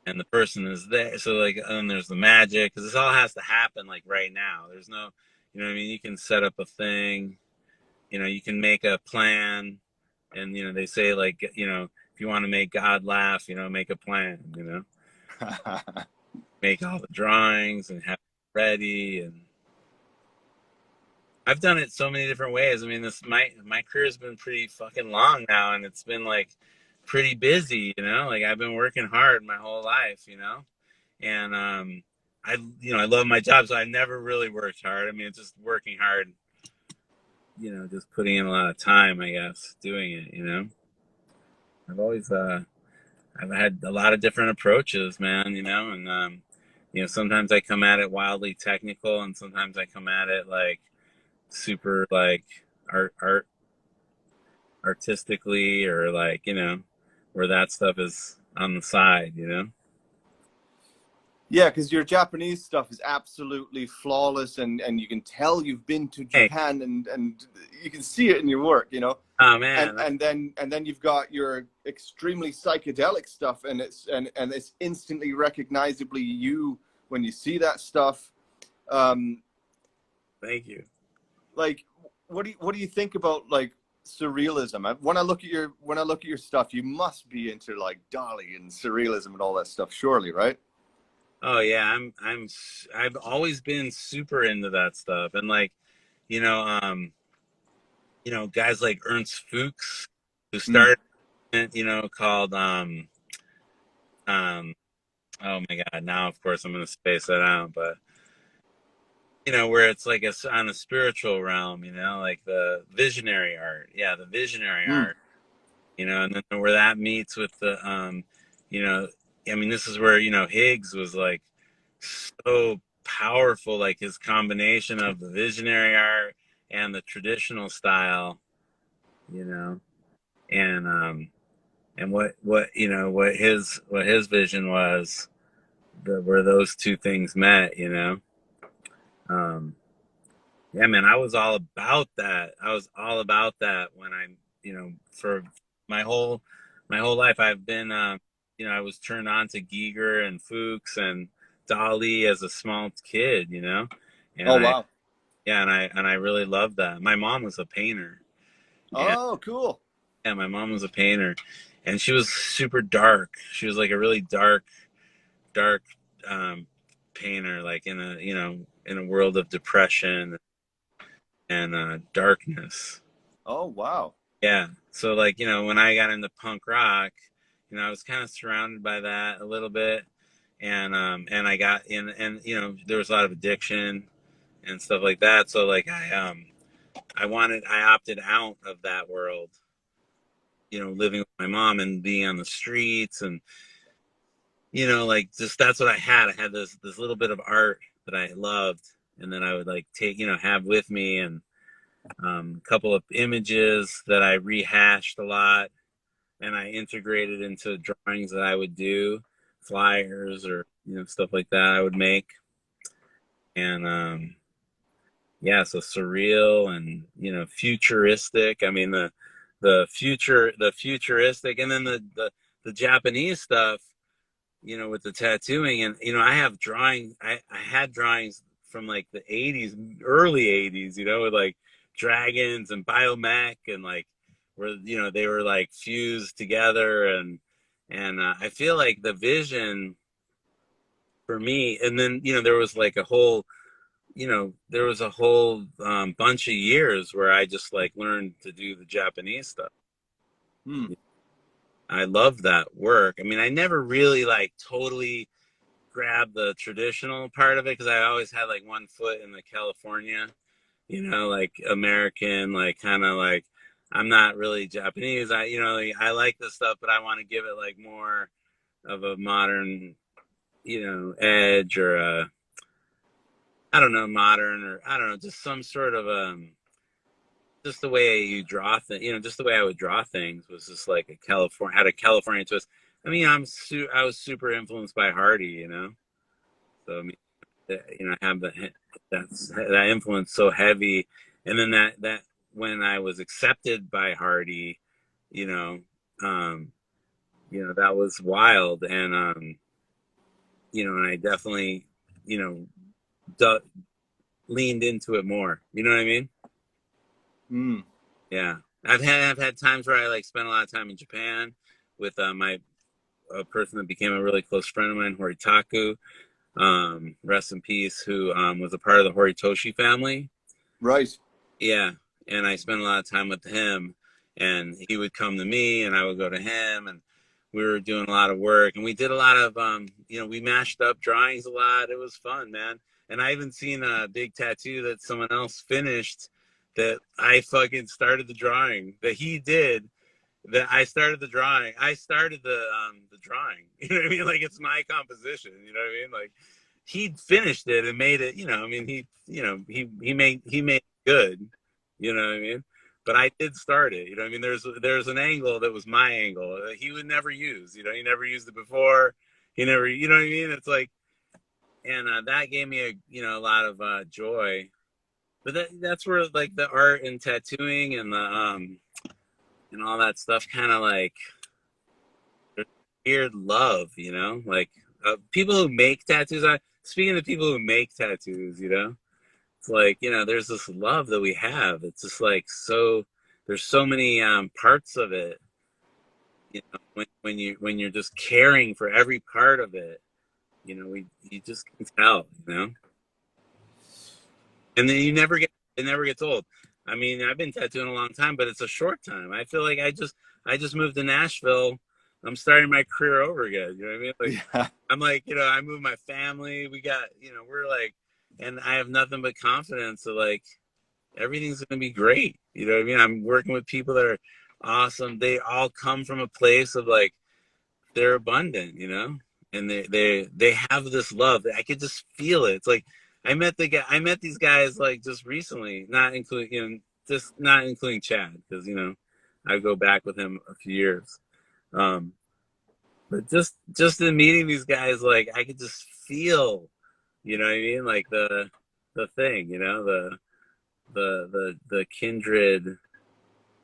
and the person is there. So like, and there's the magic, because this all has to happen like right now. There's no, what I mean? You can set up a thing, you can make a plan, and they say like, if you want to make God laugh, make a plan, make all the drawings and have it ready. And I've done it so many different ways. I mean, this my career has been pretty fucking long now, and it's been like pretty busy, like I've been working hard my whole life, and I love my job, so I never really worked hard. I mean, it's just working hard, just putting in a lot of time, I guess, doing it. I've always I've had a lot of different approaches, man, and sometimes I come at it wildly technical, and sometimes I come at it like super like art artistically, or like where that stuff is on the side. Yeah, because your Japanese stuff is absolutely flawless, and you can tell you've been to Hey, Japan, and you can see it in your work. oh And man, and then you've got your extremely psychedelic stuff, and it's instantly recognizably you when you see that stuff. Um, thank you. like, what do you think about like surrealism? When I look at your stuff, you must be into like Dali and surrealism and all that stuff, surely, right? Oh yeah, I've always been super into that stuff, and like you know um guys like Ernst Fuchs, who Mm. started it, called um oh my god, now of course I'm gonna space that out, but where it's like on a spiritual realm, like the visionary art. Yeah, the visionary Hmm. art, and then where that meets with the, you know, I mean, this is where, Higgs was like so powerful, like his combination of the visionary art and the traditional style, you know, and what his vision was, where those two things met, um, yeah, man, I was all about that. I was all about that when for my whole my whole life. I've been, I was turned on to Giger and Fuchs and Dali as a small kid, and Oh, wow. I really loved that. My mom was a painter, and Oh, cool. yeah, my mom was a painter, and she was super dark. She was like a really dark um, painter, like in a world of depression and darkness. Oh, wow. Yeah. So like, when I got into punk rock, I was kind of surrounded by that a little bit. And I got in, and there was a lot of addiction and stuff like that. So like I opted out of that world, living with my mom and being on the streets, and like, just that's what I had. I had this little bit of art that I loved, and then I would like take, have with me, and a couple of images that I rehashed a lot, and I integrated into drawings that I would do, flyers or stuff like that I would make, and yeah, so surreal and futuristic. I mean, the futuristic, and then the Japanese stuff, with the tattooing, and I have drawing. I had drawings from like the '80s, early '80s, with like dragons and biomech, and like where they were like fused together, and I feel like the vision for me, and then there was like a whole bunch of years where I just like learned to do the Japanese stuff. Hmm. I love that work. I mean, I never really like totally grab the traditional part of it, because I always had like one foot in the California, like American, like kind of like, I'm not really Japanese. Like, I like this stuff, but I want to give it like more of a modern, edge, or I don't know, modern, or I don't know, just some sort of just the way you draw things, just the way I would draw things was just like had a California twist. I mean, I was super influenced by Hardy, So I mean, I have that influence so heavy, and then that when I was accepted by Hardy, you know, um, that was wild, and I definitely, you know, du- leaned into it more. You know what I mean? Hmm. Yeah, I've had times where I like spent a lot of time in Japan with my a person that became a really close friend of mine, Horitaku, rest in peace, who was a part of the Horitoshi family. Right. Yeah, and I spent a lot of time with him, and he would come to me, and I would go to him, and we were doing a lot of work, and we did a lot of, we mashed up drawings a lot. It was fun, man. And I even seen a big tattoo that someone else finished that I fucking started the drawing that he did. That I started the drawing. I started the drawing. You know what I mean? Like, it's my composition. You know what I mean? Like, he finished it and made it. I mean, he made it good. You know what I mean? But I did start it. You know what I mean? There's an angle that was my angle that he would never use. He never used it before. He never. You know what I mean? It's like, and that gave me a lot of joy. But that's where like the art and tattooing and the and all that stuff kind of like, there's weird love, like people who make tattoos. Speaking of people who make tattoos, it's like, there's this love that we have. It's just like, so there's so many parts of it. When you're just caring for every part of it, you just can tell, and then it never gets old. I mean, I've been tattooing a long time, but it's a short time. I feel like I just moved to Nashville. I'm starting my career over again. You know what I mean? Like, Yeah. I'm like, I moved my family. We got, we're like, and I have nothing but confidence that like everything's gonna be great. You know what I mean? I'm working with people that are awesome. They all come from a place of like they're abundant, you know, and they have this love. I could just feel it. It's like I met these guys like just recently, not including just not including Chad because I go back with him a few years. Um, but just in meeting these guys, like I could just feel, you know what I mean, like the thing, the kindred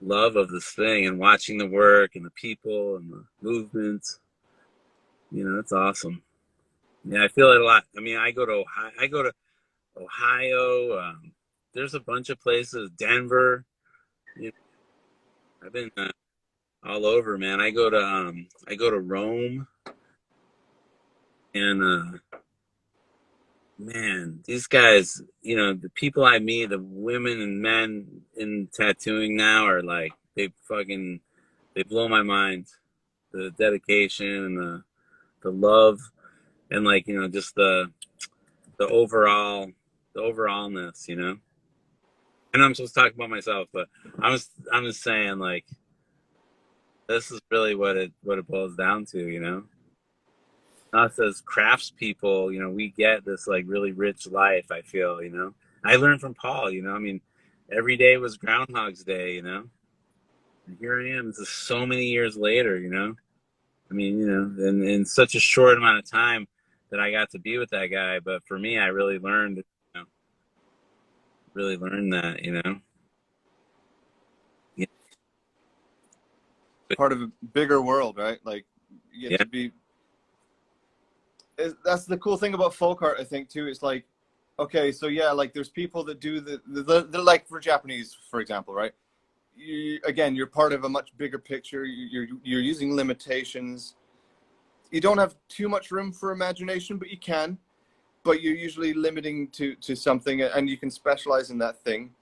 love of this thing, and watching the work and the people and the movements. It's awesome. Yeah, I feel it a lot. I mean, I go to Ohio. There's a bunch of places. Denver. You I've been all over, man. I go to Rome, and man, these guys. The people I meet, the women and men in tattooing now are like they blow my mind. The dedication and the love and like just the overall the overallness. I know I'm supposed to talk about myself, but I'm just saying like this is really what it boils down to. Us as craftspeople, we get this like really rich life. I feel. I learned from Paul. I mean, every day was Groundhog's Day. And here I am. This is so many years later. I mean, in such a short amount of time that I got to be with that guy. But for me, I really learned that. Yeah. Part of a bigger world, right? Like you get Yeah. to be. That's the cool thing about folk art, I think, too. It's like, okay, so yeah, like there's people that do the like for Japanese, for example, right? Again, you're part of a much bigger picture. You're using limitations. You don't have too much room for imagination, but you can. But you're usually limiting to something, and you can specialize in that thing.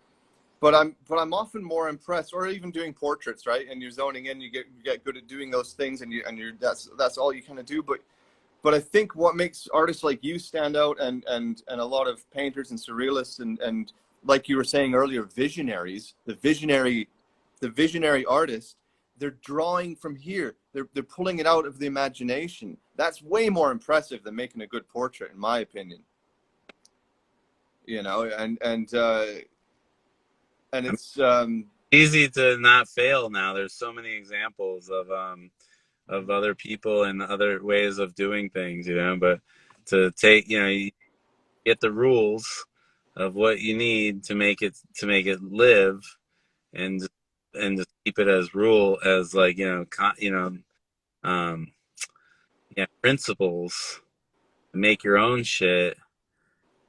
But I'm often more impressed, or even doing portraits, right? And you're zoning in, you get good at doing those things, and you're that's all you kind of do. But I think what makes artists like you stand out, and a lot of painters and surrealists, and like you were saying earlier, visionaries, the visionary artist, they're drawing from here. They're pulling it out of the imagination. That's way more impressive than making a good portrait, in my opinion. And it's Easy to not fail now. There's so many examples of other people and other ways of doing things. But to take, you get the rules of what you need to make it live, and just keep it as rule as like um yeah, principles. Make your own shit.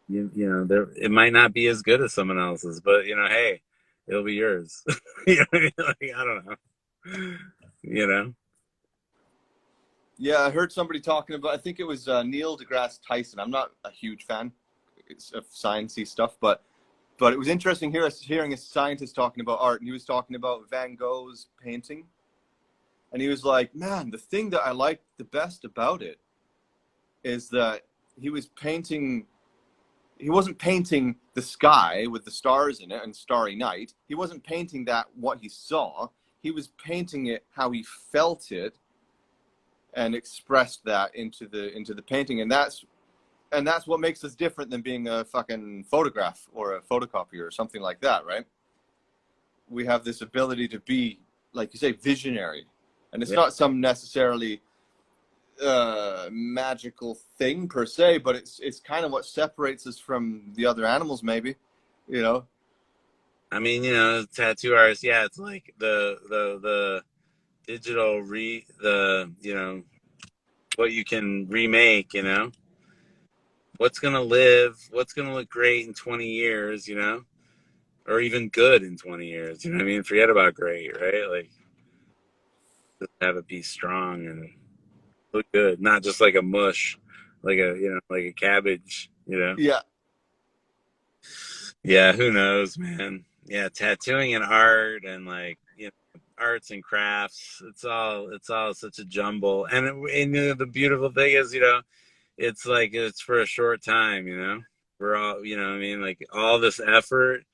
It might not be as good as someone else's, but hey, it'll be yours. You know what I mean? Like, I don't know. You know? Yeah, I heard somebody talking about, I think it was Neil deGrasse Tyson. I'm not a huge fan of sciencey stuff, but it was interesting hearing a scientist talking about art, and he was talking about Van Gogh's painting, and he was like, man, the thing that I liked the best about it is that he wasn't painting the sky with the stars in it and starry night. He wasn't painting that what he saw. He was painting it how he felt it, and expressed that into the painting. And that's what makes us different than being a fucking photograph or a photocopier or something like that, right? We have this ability to be, like you say, visionary. And it's not some necessarily magical thing per se, but it's kind of what separates us from the other animals, maybe. I mean, tattoo artists, yeah, it's like the digital what you can remake. What's gonna live, what's gonna look great in 20 years. Or even good in 20 years. You know what I mean? Forget about great, right? Like, just have it be strong and look good, not just like a mush, like a cabbage. Yeah. Yeah, who knows, man? Yeah, tattooing and art and like arts and crafts. It's all such a jumble. And the beautiful thing is, it's like it's for a short time. we're all, you know what I mean? Like all this effort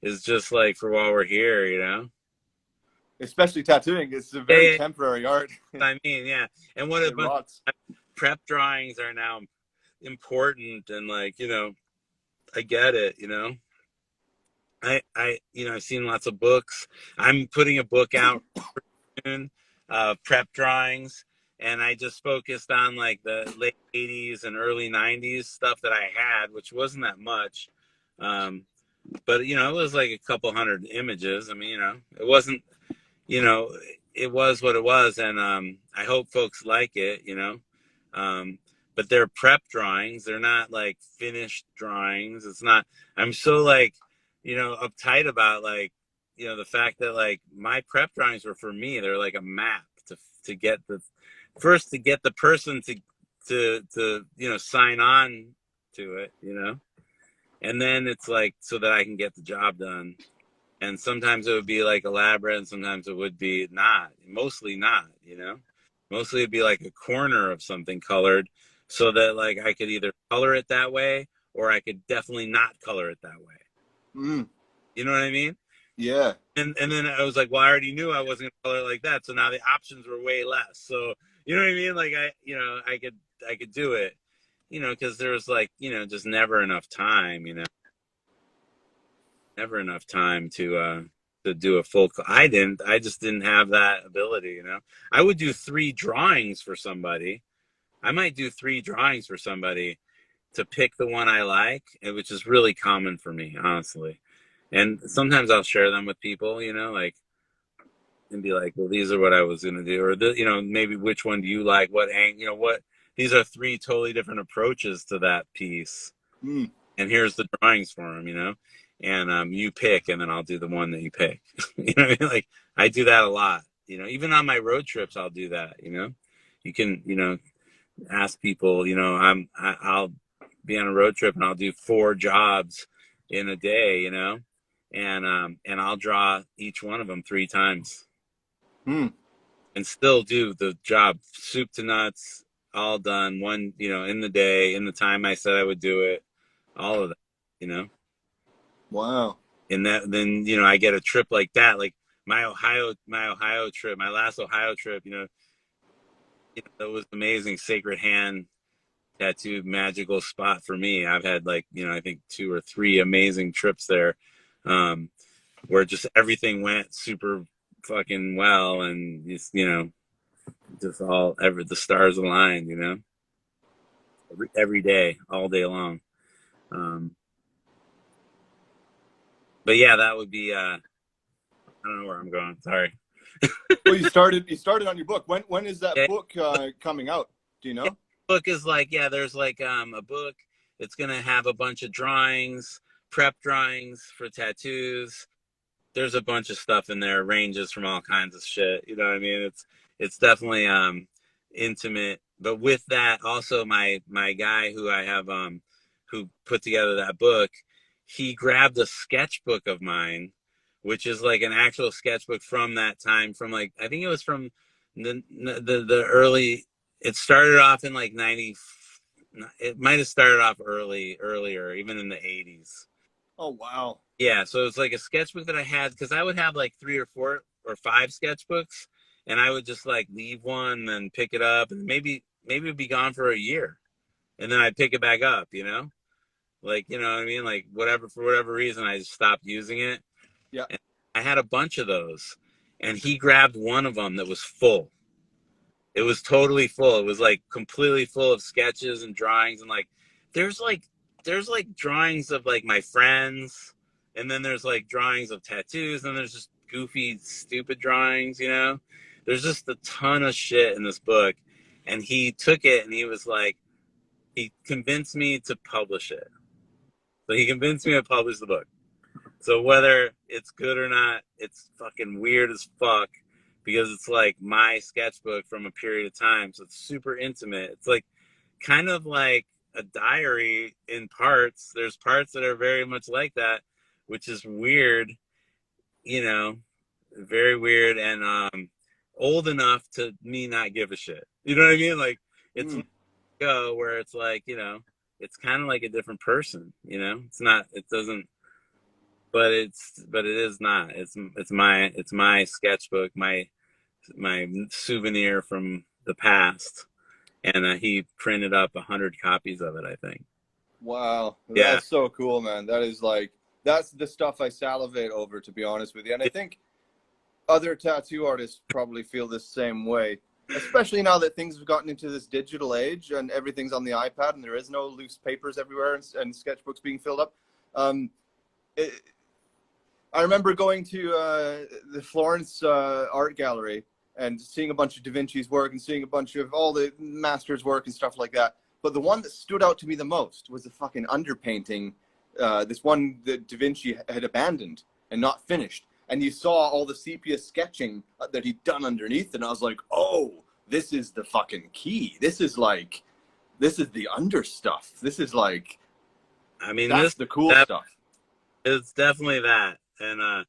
is just like for while we're here, you know? Especially tattooing. It's a Yeah, very yeah, temporary art. I mean, yeah. And what a It bunch rots. of prep drawings are now important, and like, you know, I get it, you know. You know, I've seen lots of books. I'm putting a book out soon, prep drawings, and I just focused on like the late '80s and early '90s stuff that I had, which wasn't that much. Um, but you know, it was like a couple hundred images. I mean, you know, it wasn't, you know, it was what it was, and I hope folks like it, you know. Um, but they're prep drawings. They're not like finished drawings. It's not. I'm so like, you know, uptight about like, you know, the fact that like my prep drawings were for me. They're like a map to get the first to get the person to you know sign on to it, you know, and then it's like so that I can get the job done. And sometimes it would be like elaborate, and sometimes it would be not. Mostly not, you know. Mostly it'd be like a corner of something colored, so that like I could either color it that way, or I could definitely not color it that way. Mm, You know what I mean? yeah. And then I was like, well, I already knew I wasn't gonna color it like that, so now the options were way less. So you know what I mean? Like I, you know, I could do it, you know, because there was like, you know, just never enough time, you know, never enough time to do a full. I just didn't have that ability, you know. I would do three drawings for somebody. I might do three drawings for somebody to pick the one I like, which is really common for me, honestly. And sometimes I'll share them with people, you know, like, and be like, well, these are what I was gonna do, or you know, maybe which one do you like? What hang, you know, what? These are three totally different approaches to that piece, Mm. and here's the drawings for them, you know. And you pick, and then I'll do the one that you pick. You know what I mean? Like I do that a lot. You know, even on my road trips, I'll do that. You know, you can, you know, ask people. You know, I'll be on a road trip and I'll do 4 jobs in a day. You know, and I'll draw each one of them 3 times Mm. and still do the job soup to nuts, all done one. You know, in the day, in the time I said I would do it, all of that. You know. Wow. And that then you know I get a trip like that, like my Ohio trip, my last Ohio trip, you know, that was amazing. Sacred Hand tattoo, magical spot for me. I've had like, you know, I think 2 or 3 amazing trips there, um, where just everything went super fucking well, and just, you know, just all ever the stars aligned, you know, every day, all day long. Um, but yeah, that would be. I don't know where I'm going. Sorry. Well, you started on your book. When is that Yeah, book coming out? Do you yeah, know? book is like, yeah, there's like a book. It's gonna have a bunch of drawings, prep drawings for tattoos. There's a bunch of stuff in there, ranges from all kinds of shit. You know what I mean? It's definitely intimate. But with that, also my guy who I have who put together that book, he grabbed a sketchbook of mine, which is like an actual sketchbook from that time, from like I think it was from the early. It started off in like 90. It might have started off earlier, even in the 80s. Oh wow. Yeah, so it's like a sketchbook that I had because I would have like 3 or 4 or 5 sketchbooks, and I would just like leave one and pick it up, and maybe it'd be gone for a year, and then I'd pick it back up, you know, like you know what I mean, like whatever for whatever reason I just stopped using it. Yeah. And I had a bunch of those, and he grabbed one of them that was full. It was totally full. It was like completely full of sketches and drawings, and like there's like there's like drawings of like my friends, and then there's like drawings of tattoos, and there's just goofy stupid drawings, you know. There's just a ton of shit in this book, and he took it and he was like he convinced me to publish it. So he convinced me to publish the book. So whether it's good or not, it's fucking weird as fuck because it's like my sketchbook from a period of time. So it's super intimate. It's like kind of like a diary in parts. There's parts that are very much like that, which is weird, you know, very weird and old enough to me not give a shit. You know what I mean? Like it's Mm. go where it's like, you know, it's kind of like a different person, you know. It's not, it doesn't, but it is not. It's my sketchbook, my souvenir from the past, and he printed up 100 copies of it, I think. Wow, Yeah, that's so cool, man. That is like, that's the stuff I salivate over, to be honest with you. And I think other tattoo artists probably feel the same way, especially now that things have gotten into this digital age and everything's on the iPad and there is no loose papers everywhere and sketchbooks being filled up. It, I remember going to the Florence Art Gallery and seeing a bunch of Da Vinci's work and seeing a bunch of all the masters' work and stuff like that. But the one that stood out to me the most was the fucking underpainting, this one that Da Vinci had abandoned and not finished. And you saw all the sepia sketching that he'd done underneath, and I was like, oh, this is the fucking key. This is the under stuff. This is like, I mean, that's the cool stuff. It's definitely that. And,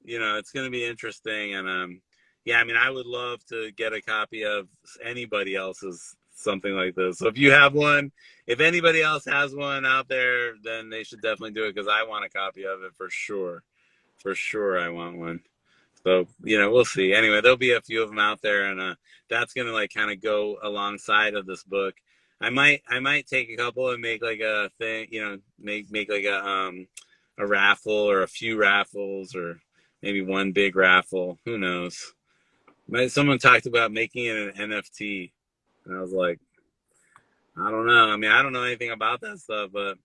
you know, it's going to be interesting. And, yeah, I mean, I would love to get a copy of anybody else's something like this. So if you have one, if anybody else has one out there, then they should definitely do it, because I want a copy of it for sure. For sure, I want one. So, you know, we'll see. Anyway, there'll be a few of them out there, and that's gonna like kind of go alongside of this book. I might take a couple and make like a thing, you know, make like a raffle or a few raffles, or maybe one big raffle. Who knows? Someone talked about making it an NFT, and I was like, I don't know. I mean, I don't know anything about that stuff, but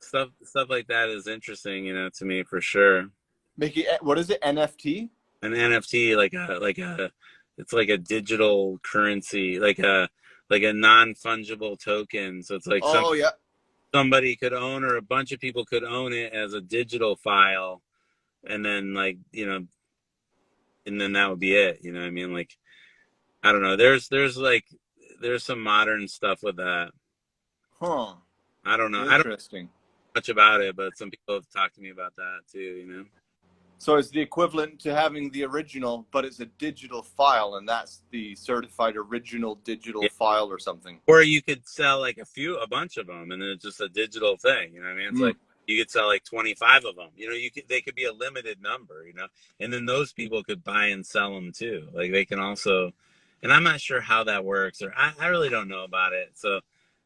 stuff like that is interesting, you know, to me for sure. Mickey, what is it? NFT? An NFT, it's like a digital currency, like a non-fungible token. So it's like Yeah, somebody could own, or a bunch of people could own it as a digital file, and then like, you know, and then that would be it. You know what I mean? Like, I don't know. There's some modern stuff with that. Huh. I don't know. Interesting. I don't know much about it, but some people have talked to me about that too, you know. So it's the equivalent to having the original, but it's a digital file, and that's the certified original digital file or something. Or you could sell like a bunch of them, and then it's just a digital thing. You know what I mean? It's like you could sell like 25 of them. You know, they could be a limited number. You know, and then those people could buy and sell them too. Like they can also, and I'm not sure how that works, or I really don't know about it. So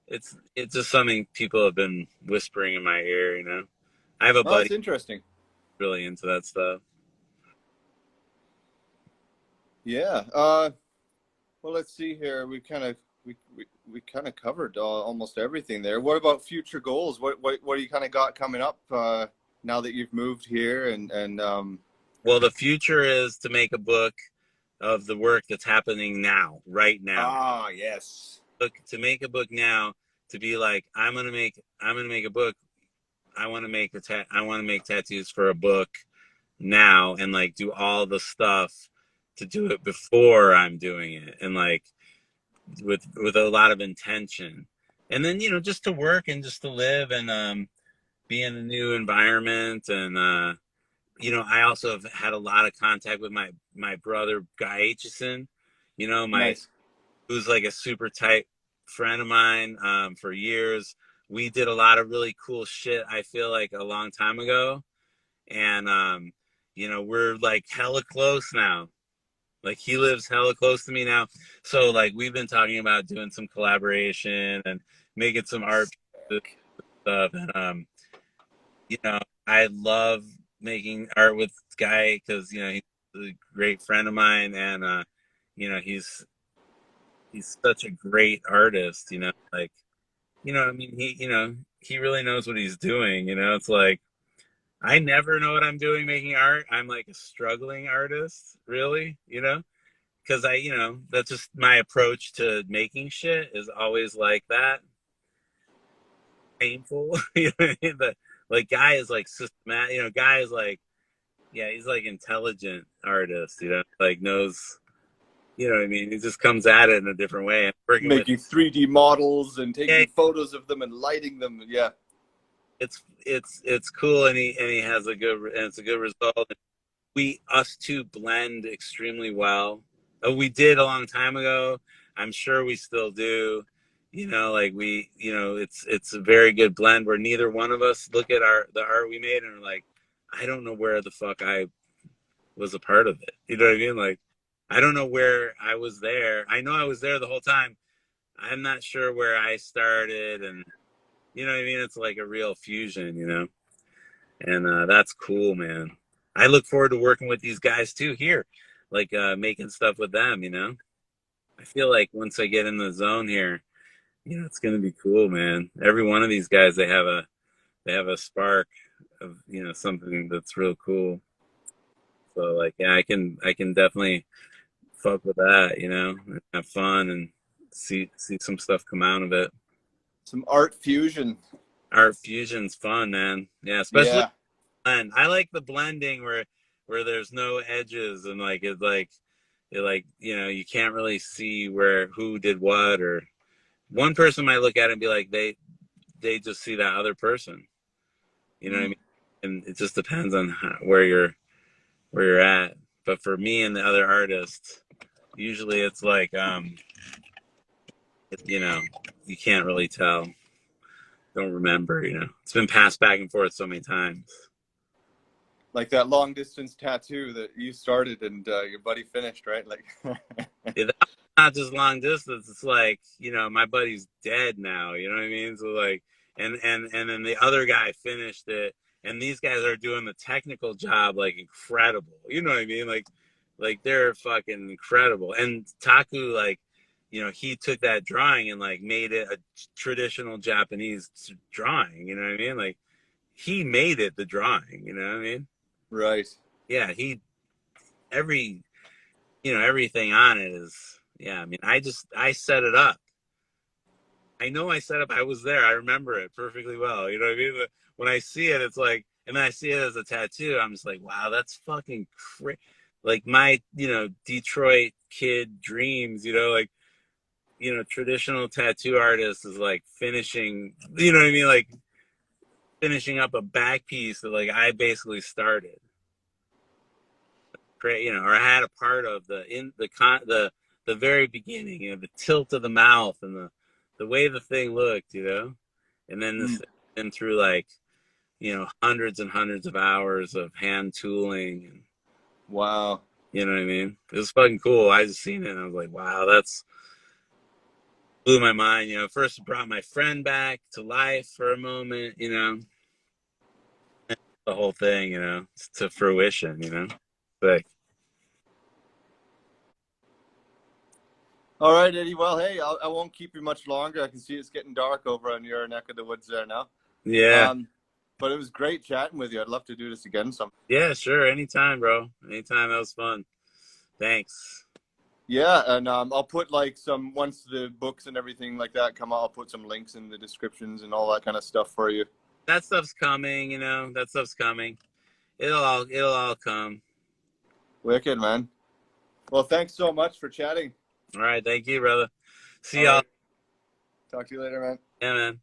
it's just something people have been whispering in my ear. You know, I have a buddy. That's interesting. Really into that stuff. Yeah. Well, let's see here. We kind of covered almost everything there. What about future goals? What do you kind of got coming up now that you've moved here? And well, the future is to make a book of the work that's happening now, right now. Ah, yes. Look, to make a book now, to be like, I'm gonna make a book. I want to make tattoos for a book now, and like do all the stuff to do it before I'm doing it, and like with a lot of intention, and then, you know, just to work and just to live and be in a new environment. And you know, I also have had a lot of contact with my brother Guy Aitchison, you know, who's like a super tight friend of mine for years. We did a lot of really cool shit, I feel like, a long time ago. And, you know, we're like hella close now. Like he lives hella close to me now. So like we've been talking about doing some collaboration and making some art stuff. And, you know, I love making art with Guy because, you know, he's a great friend of mine. And, you know, he's such a great artist, you know, like, you know, I mean, he really knows what he's doing. You know, it's like, I never know what I'm doing making art. I'm like a struggling artist, really, you know, because you know, that's just my approach to making shit is always like that. Painful. You know what I mean? But like Guy is like systematic, you know, Guy is like, yeah, he's like intelligent artist, you know, like knows. You know what I mean? He just comes at it in a different way. Making 3D models and taking photos of them and lighting them. Yeah, it's cool, and he has it's a good result. Us two blend extremely well. We did a long time ago. I'm sure we still do. Like it's a very good blend where neither one of us look at the art we made and are like, I don't know where the fuck I was a part of it. You know what I mean? Like, I don't know where I was there. I know I was there the whole time. I'm not sure where I started, and you know what I mean? It's like a real fusion. And that's cool, man. I look forward to working with these guys too here, like making stuff with them. I feel like once I get in the zone here, it's gonna be cool, man. Every one of these guys, they have a spark of something that's real cool. So like, yeah, I can definitely fuck with that, and have fun and see some stuff come out of it. Some art fusion. Art fusion's fun, man. Yeah, especially Yeah. blend. I like the blending where there's no edges and like you can't really see where who did what, or one person might look at it and be like they just see that other person. You know what I mean? And it just depends on where you're at. But for me and the other artists, usually it's like you can't really tell. Don't remember. It's been passed back and forth so many times. Like that long distance tattoo that you started and your buddy finished, right? Like, Yeah, that's not just long distance. It's like, my buddy's dead now. You know what I mean? So like, and then the other guy finished it, and these guys are doing the technical job like incredible. You know what I mean? Like they're fucking incredible. And Taku, like, he took that drawing and like made it a traditional Japanese drawing. You know what I mean? Like he made it the drawing. You know what I mean? right. Yeah, every everything on it is, yeah, I mean, I set it up. I know I set up, I was there, I remember it perfectly well. You know what I mean? But when I see it, it's like, and then I see it as a tattoo, I'm just like, wow, that's fucking crazy. Like my, Detroit kid dreams, like, traditional tattoo artist is like finishing, you know what I mean? Like finishing up a back piece that like I basically started. Or I had a part of the very beginning, the tilt of the mouth and the way the thing looked, and then this and through like, hundreds and hundreds of hours of hand tooling and Wow. you know what I mean? It was fucking cool. I just seen it and I was like, wow, that's blew my mind. First it brought my friend back to life for a moment, the whole thing, to fruition, like. All right, Eddie. Well, hey, I won't keep you much longer. I can see it's getting dark over on your neck of the woods there now. Yeah. But it was great chatting with you. I'd love to do this again sometime. Yeah, sure. Anytime, bro. Anytime. That was fun. Thanks. Yeah, and I'll put like once the books and everything like that come out, I'll put some links in the descriptions and all that kind of stuff for you. That stuff's coming, that stuff's coming. It'll all come. Wicked, man. Well, thanks so much for chatting. All right. Thank you, brother. See y'all. Talk to you later, man. Yeah, man.